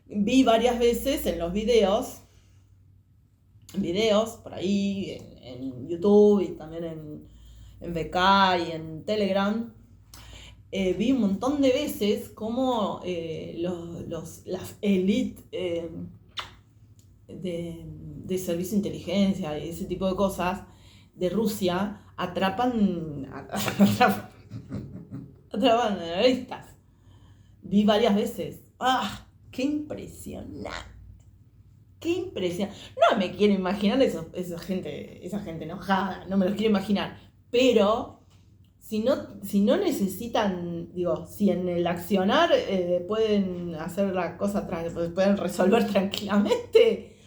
vi varias veces en los videos por ahí en YouTube y también en VK y en Telegram. Vi un montón de veces cómo las élites de servicio de inteligencia y ese tipo de cosas de Rusia atrapan analistas. Vi varias veces. ¡Ah! ¡Qué impresionante! ¡Qué impresionante! No me quiero imaginar esa gente enojada, no me los quiero imaginar. Pero si no necesitan, digo, si en el accionar pueden hacer la cosa, pueden resolver tranquilamente,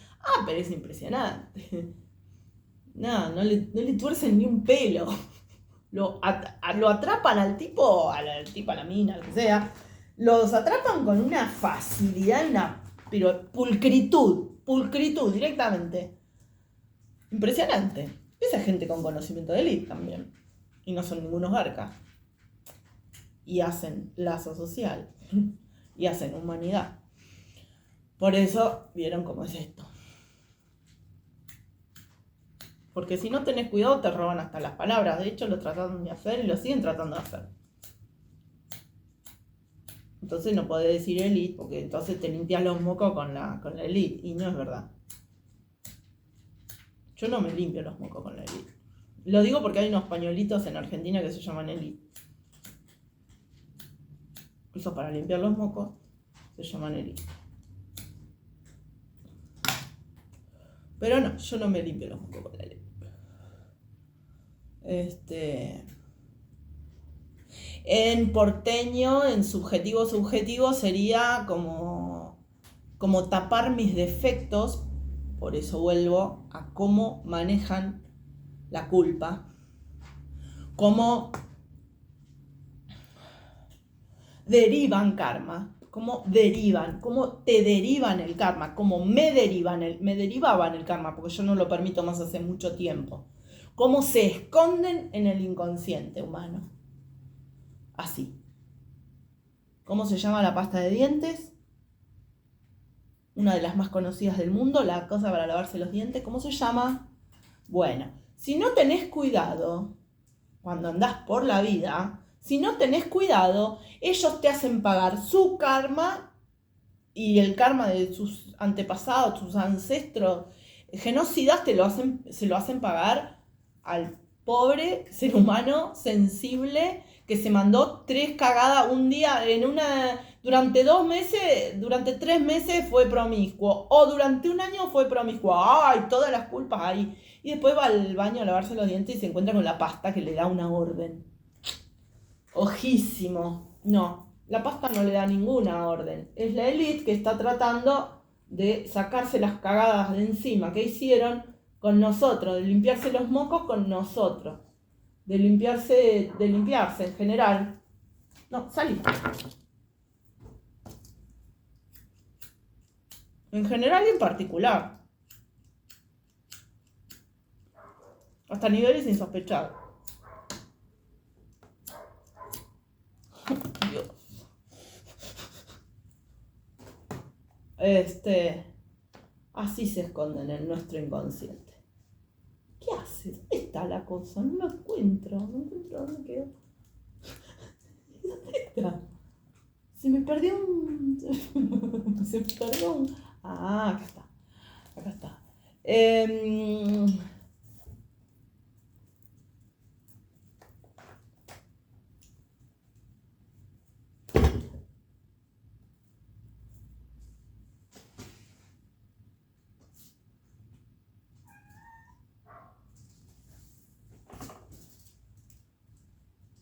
pero es impresionante. No le tuercen ni un pelo. Lo atrapan al tipo, a la mina, lo que sea. Los atrapan con una facilidad, pero pulcritud directamente. Impresionante. Esa gente con conocimiento de élite también. Y no son ningunos garcas. Y hacen lazo social. Y hacen humanidad. Por eso vieron cómo es esto. Porque si no tenés cuidado te roban hasta las palabras. De hecho lo trataron de hacer y lo siguen tratando de hacer. Entonces no podés decir élite porque entonces te limpias los mocos con la élite. Y no es verdad. Yo no me limpio los mocos con la Elite. Lo digo porque hay unos pañuelitos en Argentina que se llaman Elite. Esos para limpiar los mocos se llaman Elite. Pero no, yo no me limpio los mocos con la Elite. En porteño, en subjetivo sería como tapar mis defectos. Por eso vuelvo a cómo manejan la culpa, cómo derivan karma, cómo te derivan el karma, cómo me derivaban el karma, porque yo no lo permito más hace mucho tiempo, cómo se esconden en el inconsciente humano. Así. ¿Cómo se llama la pasta de dientes? Una de las más conocidas del mundo, la cosa para lavarse los dientes. ¿Cómo se llama? Bueno, si no tenés cuidado, cuando andás por la vida, si no tenés cuidado, ellos te hacen pagar su karma y el karma de sus antepasados, sus ancestros genocidas, se lo hacen pagar al pobre ser humano sensible que se mandó 3 cagadas un día durante 2 meses, durante 3 meses fue promiscuo, o durante un año fue promiscuo. ¡Ay! Todas las culpas ahí. Y después va al baño a lavarse los dientes y se encuentra con la pasta que le da una orden. Ojísimo. No, la pasta no le da ninguna orden. Es la Elite que está tratando de sacarse las cagadas de encima que hicieron con nosotros, de limpiarse los mocos con nosotros, de limpiarse en general. No, salí. En general y en particular. Hasta niveles insospechados. Dios. Así se esconden en nuestro inconsciente. ¿Qué hace? ¿Dónde está la cosa? No lo encuentro. No encuentro dónde quedó. ¿Dónde está? Se me perdió un... Ah, acá está. Acá está.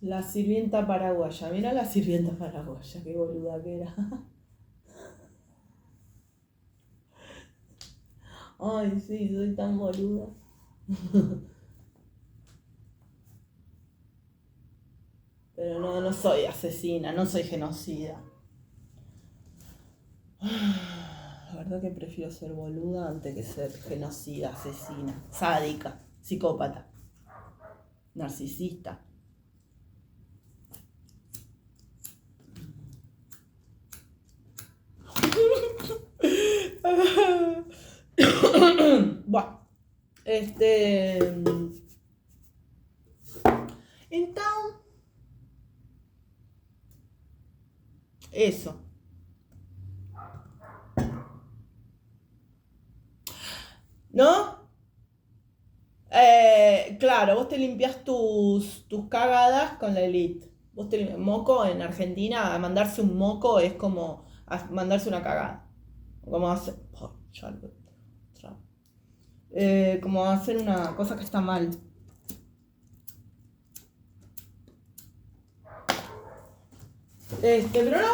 La sirvienta paraguaya. Mira la sirvienta paraguaya, qué boluda que era. Ay, sí, soy tan boluda. Pero no soy asesina, no soy genocida. La verdad que prefiero ser boluda antes que ser genocida, asesina, sádica, psicópata, narcisista. Bueno, entonces, eso. ¿No? Claro, vos te limpias tus cagadas con la Elite. Moco en Argentina, mandarse un moco es como mandarse una cagada. Como hacer, como hacer una cosa que está mal. Pero no,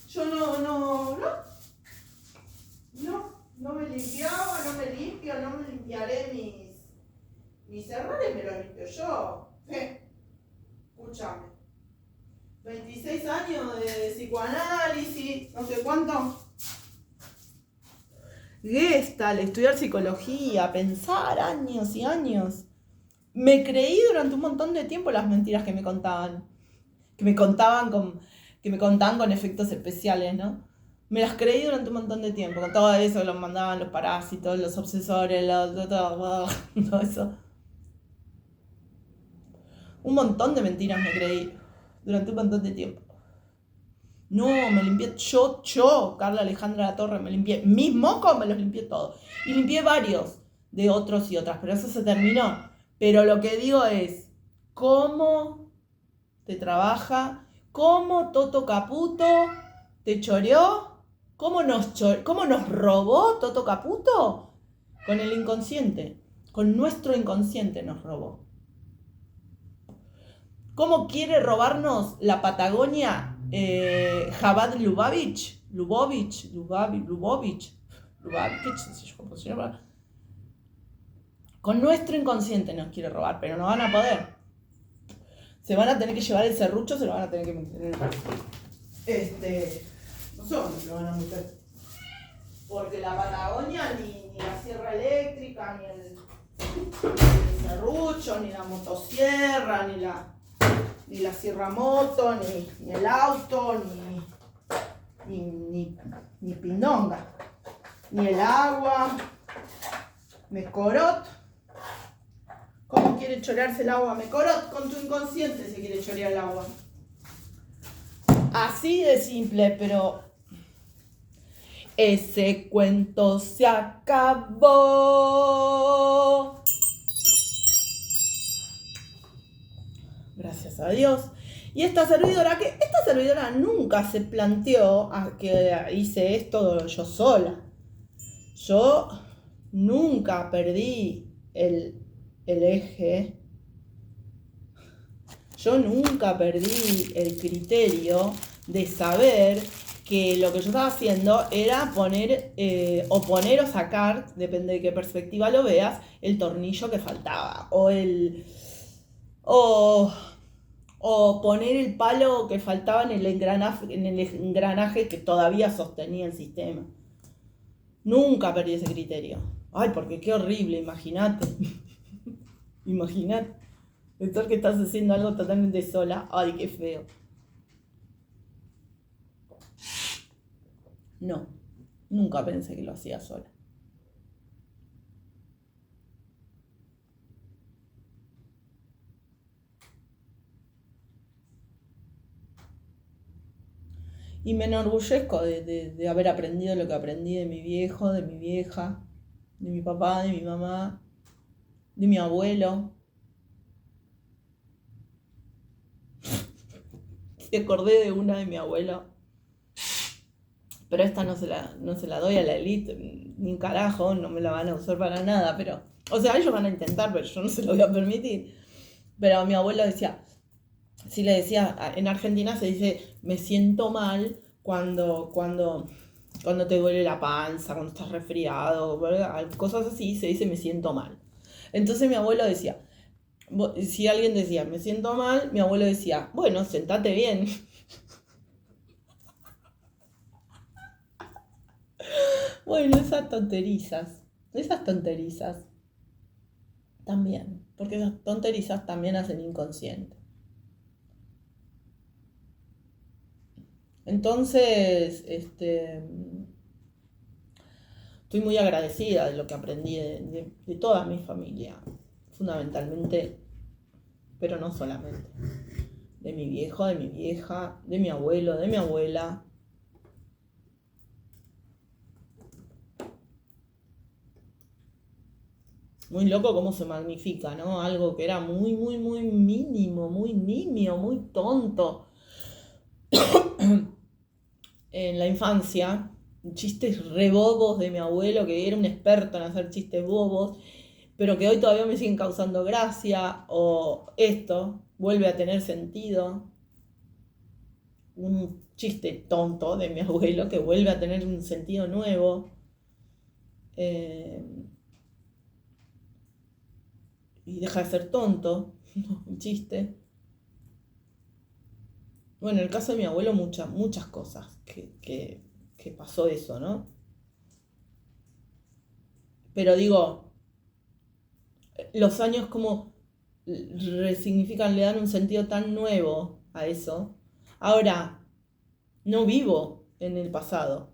yo no me limpiaba, no me limpio, no me limpiaré mis errores, me los limpio yo. Escúchame. 26 años de psicoanálisis, no sé cuánto. Gestalt, estudiar psicología, pensar años y años. Me creí durante un montón de tiempo las mentiras que me contaban. Que me contaban con efectos especiales, ¿no? Me las creí durante un montón de tiempo. Con todo eso, los mandaban los parásitos, los obsesores, todo eso. Un montón de mentiras me creí durante un montón de tiempo. No, me limpié yo, Carla Alejandra La Torre, me limpié mis mocos, me los limpié todos. Y limpié varios de otros y otras, pero eso se terminó. Pero lo que digo es, ¿cómo te trabaja? ¿Cómo Toto Caputo te choreó? ¿Cómo nos robó Toto Caputo? Con el inconsciente, con nuestro inconsciente nos robó. ¿Cómo quiere robarnos la Patagonia Javad Lubavitch? Con nuestro inconsciente nos quiere robar, pero no van a poder. Se van a tener que llevar el serrucho, se lo van a tener que meter en el no sé dónde se lo van a meter. Porque la Patagonia, ni la sierra eléctrica, ni el serrucho, ni la motosierra, ni la sierra moto, ni el auto, ni pindonga, ni el agua. Mecorot. ¿Cómo quiere chorearse el agua? Mecorot, con tu inconsciente se quiere chorear el agua. Así de simple, pero ese cuento se acabó. Gracias a Dios. Y esta servidora nunca se planteó a que hice esto yo sola. Yo nunca perdí el eje. Yo nunca perdí el criterio de saber que lo que yo estaba haciendo era poner o sacar, depende de qué perspectiva lo veas, el tornillo que faltaba. O poner el palo que faltaba en el engranaje que todavía sostenía el sistema. Nunca perdí ese criterio. Ay, porque qué horrible, imagínate. Imagínate. Pensar que estás haciendo algo totalmente sola. Ay, qué feo. No, nunca pensé que lo hacía sola. Y me enorgullezco de haber aprendido lo que aprendí de mi viejo, de mi vieja, de mi papá, de mi mamá, de mi abuelo. Te acordé de una de mi abuelo. Pero esta no se la doy a la élite, ni un carajo, no me la van a usar para nada, pero... O sea, ellos van a intentar, pero yo no se lo voy a permitir. Pero mi abuelo decía... Si le decía, en Argentina se dice, me siento mal cuando te duele la panza, cuando estás resfriado, cosas así, se dice, me siento mal. Entonces mi abuelo decía, si alguien decía, me siento mal, mi abuelo decía, bueno, sentate bien. Bueno, esas tonterizas también, porque esas tonterizas también hacen inconsciente. Entonces, estoy muy agradecida de lo que aprendí de toda mi familia, fundamentalmente, pero no solamente, de mi viejo, de mi vieja, de mi abuelo, de mi abuela. Muy loco cómo se magnifica, ¿no? Algo que era muy, muy, muy mínimo, muy nimio, muy tonto en la infancia. Chistes re bobos de mi abuelo, que era un experto en hacer chistes bobos, pero que hoy todavía me siguen causando gracia, o esto vuelve a tener sentido. Un chiste tonto de mi abuelo que vuelve a tener un sentido nuevo. Y deja de ser tonto, un chiste. Bueno, en el caso de mi abuelo, muchas cosas que pasó eso, ¿no? Pero digo, los años como resignifican, le dan un sentido tan nuevo a eso. Ahora, no vivo en el pasado.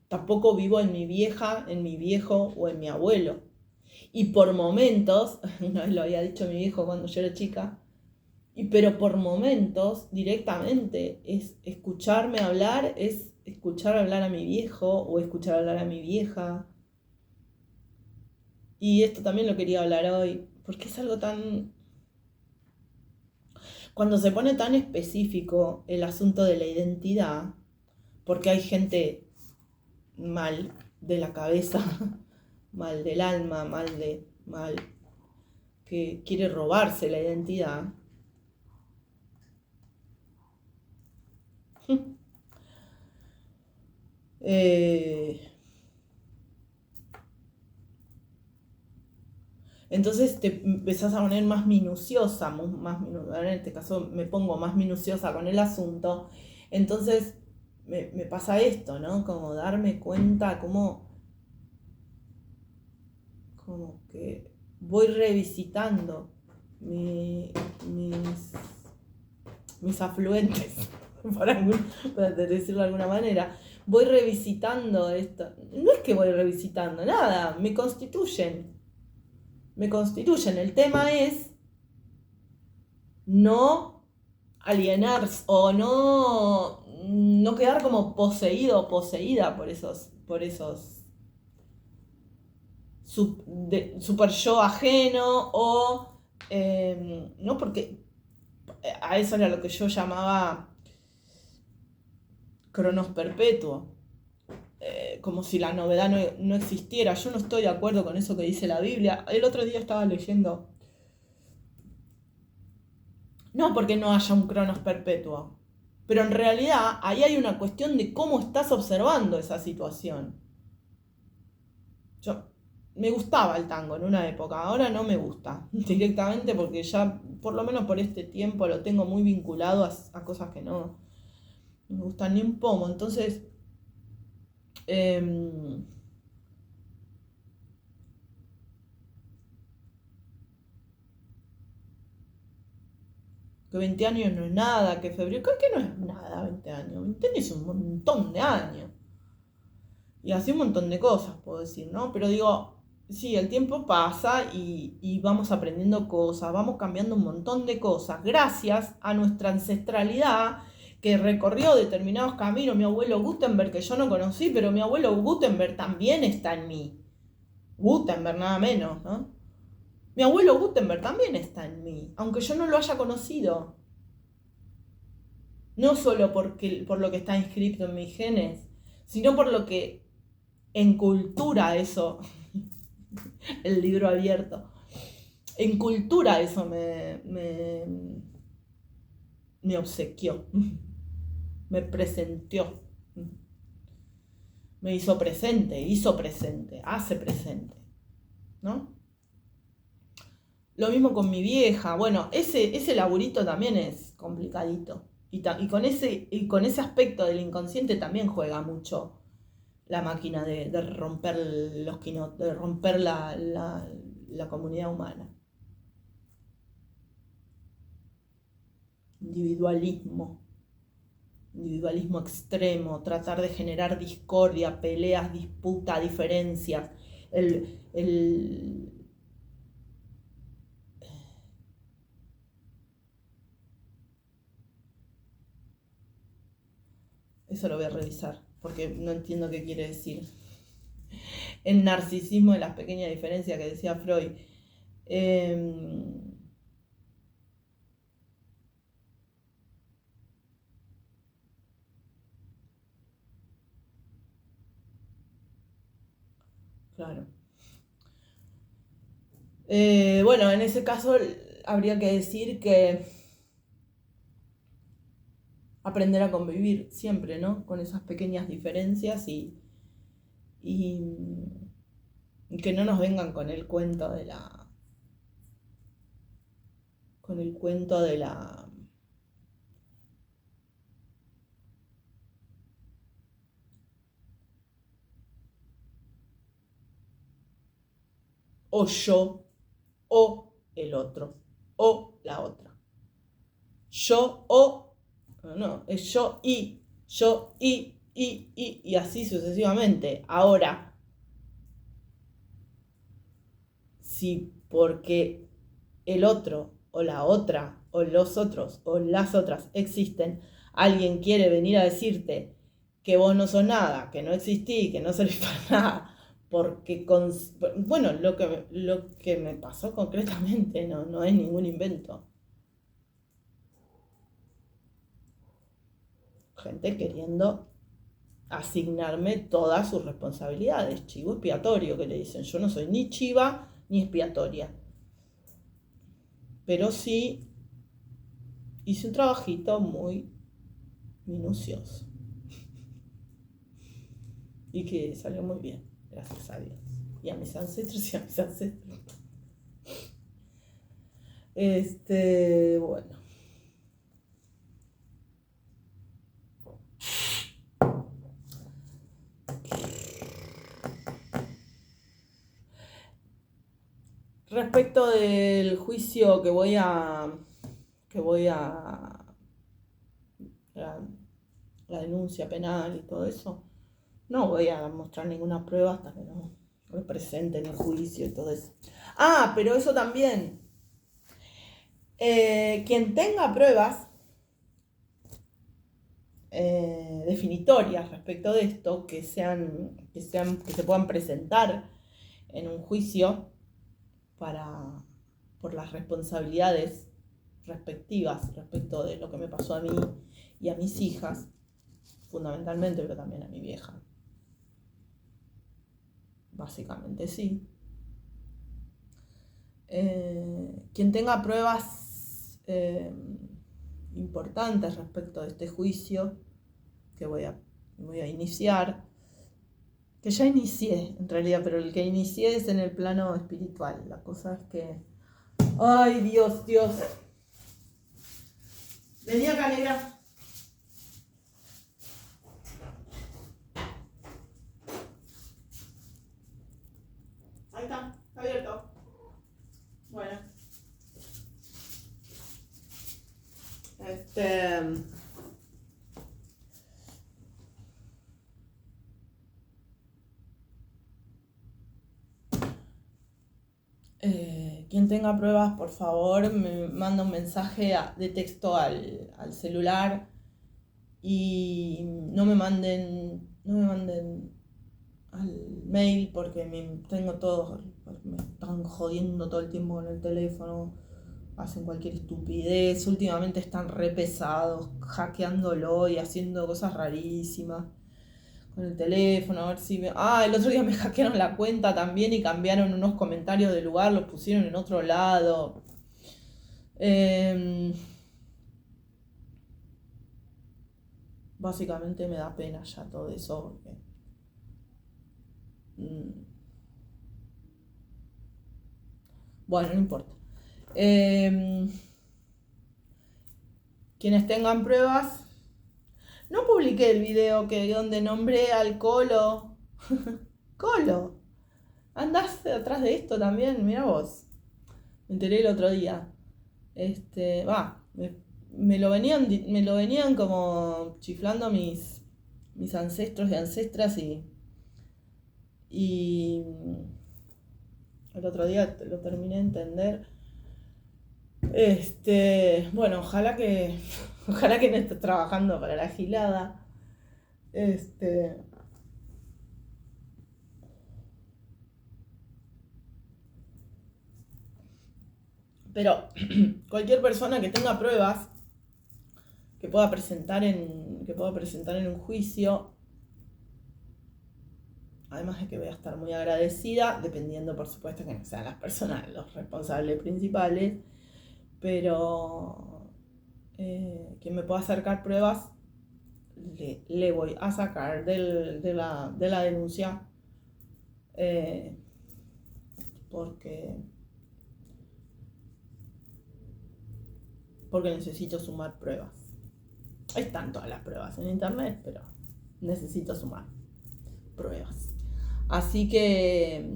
Tampoco vivo en mi vieja, en mi viejo o en mi abuelo. Y por momentos, una vez lo había dicho mi viejo cuando yo era chica, pero por momentos directamente es escucharme hablar, es escuchar hablar a mi viejo o escuchar hablar a mi vieja. Y esto también lo quería hablar hoy, porque es algo tan... Cuando se pone tan específico el asunto de la identidad, porque hay gente mal de la cabeza, mal del alma, mal que quiere robarse la identidad. Entonces te empezás a poner más minuciosa, en este caso me pongo más minuciosa con el asunto. Entonces me pasa esto, ¿no? Como darme cuenta como que voy revisitando mis, mis afluentes, para decirlo de alguna manera. Voy revisitando esto. No es que voy revisitando nada, me constituyen. El tema es no alienarse o no quedar como poseído o poseída por esos super yo ajeno o no, porque a eso era lo que yo llamaba cronos perpetuo, como si la novedad no existiera. Yo no estoy de acuerdo con eso que dice la Biblia. El otro día estaba leyendo, no porque no haya un cronos perpetuo, pero en realidad ahí hay una cuestión de cómo estás observando esa situación. Yo me gustaba el tango en una época, ahora no me gusta directamente porque ya, por lo menos por este tiempo, lo tengo muy vinculado a cosas que no me gustan ni un pomo. Entonces, em, que 20 años no es nada, que febrero, creo que no es nada 20 años, 20 años es un montón de años. Y así un montón de cosas, puedo decir, ¿no? Pero digo, sí, el tiempo pasa y vamos aprendiendo cosas, vamos cambiando un montón de cosas, gracias a nuestra ancestralidad que recorrió determinados caminos. Mi abuelo Gutenberg, que yo no conocí, pero mi abuelo Gutenberg también está en mí. Gutenberg, nada menos, ¿no? Mi abuelo Gutenberg también está en mí, aunque yo no lo haya conocido. No solo por lo que está inscrito en mis genes, sino por lo que en cultura eso, el libro abierto, en cultura eso me obsequió, me presentió, me hizo presente, hace presente, ¿no? Lo mismo con mi vieja. Bueno, ese laburito también es complicadito. Y con ese aspecto del inconsciente también juega mucho la máquina de romper de romper la comunidad humana. Individualismo. Individualismo extremo, tratar de generar discordia, peleas, disputa, diferencias. El Eso lo voy a revisar, porque no entiendo qué quiere decir. El narcisismo de las pequeñas diferencias que decía Freud. Claro. Bueno, en ese caso habría que decir que aprender a convivir siempre, ¿no? Con esas pequeñas diferencias y que no nos vengan con el cuento de la... con el cuento de la... o yo, o el otro, o la otra. Yo, o... No, es yo y así sucesivamente. Ahora, si porque el otro o la otra o los otros o las otras existen, alguien quiere venir a decirte que vos no sos nada, que no existís, que no servís para nada, porque, bueno, lo que me pasó concretamente no es ningún invento. Gente queriendo asignarme todas sus responsabilidades, chivo expiatorio que le dicen. Yo no soy ni chiva ni expiatoria, pero sí hice un trabajito muy minucioso y que salió muy bien, gracias a Dios y a mis ancestros y a mis ancestros. Bueno. Respecto del juicio que voy a la denuncia penal y todo eso, no voy a mostrar ninguna prueba hasta que no me presente en el juicio y todo eso. Ah, pero eso también. Quien tenga pruebas definitorias respecto de esto, que se puedan presentar en un juicio por las responsabilidades respectivas respecto de lo que me pasó a mí y a mis hijas, fundamentalmente, pero también a mi vieja. Básicamente sí. Quien tenga pruebas importantes respecto de este juicio que voy a iniciar, que ya inicié en realidad, pero el que inicié es en el plano espiritual. La cosa es que... ¡Ay, Dios! Vení acá, negra. Ahí está abierto. Bueno. Quien tenga pruebas, por favor, me manda un mensaje de texto al celular y no me manden al mail porque tengo todo, me están jodiendo todo el tiempo con el teléfono, hacen cualquier estupidez, últimamente están re pesados, hackeándolo y haciendo cosas rarísimas con el teléfono, a ver si el otro día me hackearon la cuenta también y cambiaron unos comentarios del lugar, los pusieron en otro lado. Básicamente me da pena ya todo eso porque, bueno, no importa. Quienes tengan pruebas, no publiqué el video donde nombré al Colo. Colo, andás atrás de esto también, mira vos. Me enteré el otro día. Me lo venían como chiflando mis ancestros y ancestras y el otro día lo terminé de entender. Bueno, ojalá que no estés trabajando para la gilada. Pero cualquier persona que tenga pruebas que pueda presentar en un juicio, además de que voy a estar muy agradecida, dependiendo por supuesto que no sean las personas los responsables principales, pero quien me pueda acercar pruebas le voy a sacar de la denuncia, porque necesito sumar pruebas. Están todas las pruebas en internet, pero necesito sumar pruebas. Así que,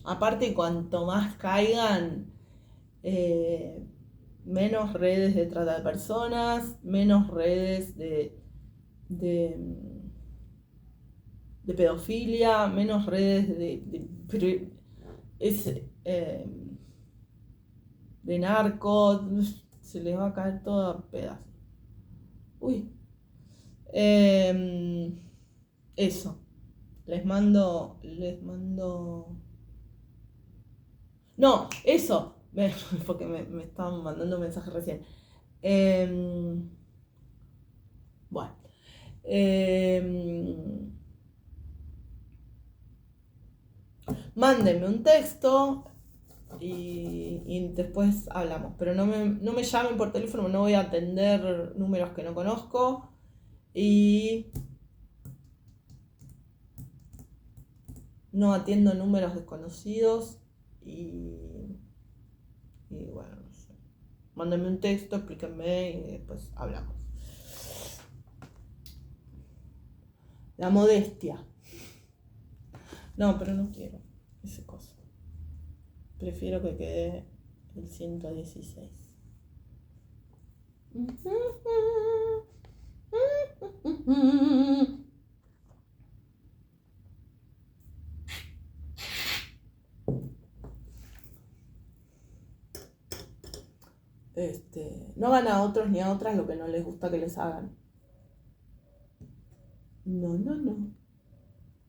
aparte, cuanto más caigan, menos redes de trata de personas, menos redes de pedofilia, menos redes de narcos, se les va a caer todo a pedazos. Uy, Em, Eso. Les mando. No, eso. Porque me estaban mandando un mensaje recién. Em, bueno. Em, Mándenme un texto y después hablamos. Pero no me llamen por teléfono, no voy a atender números que no conozco. Y no atiendo números desconocidos. Y bueno, no sé. Mándenme un texto, explíquenme y después hablamos. La modestia. No, pero no quiero ese cosa. Prefiero que quede el 116. No hagan a otros ni a otras lo que no les gusta que les hagan. No, no, no.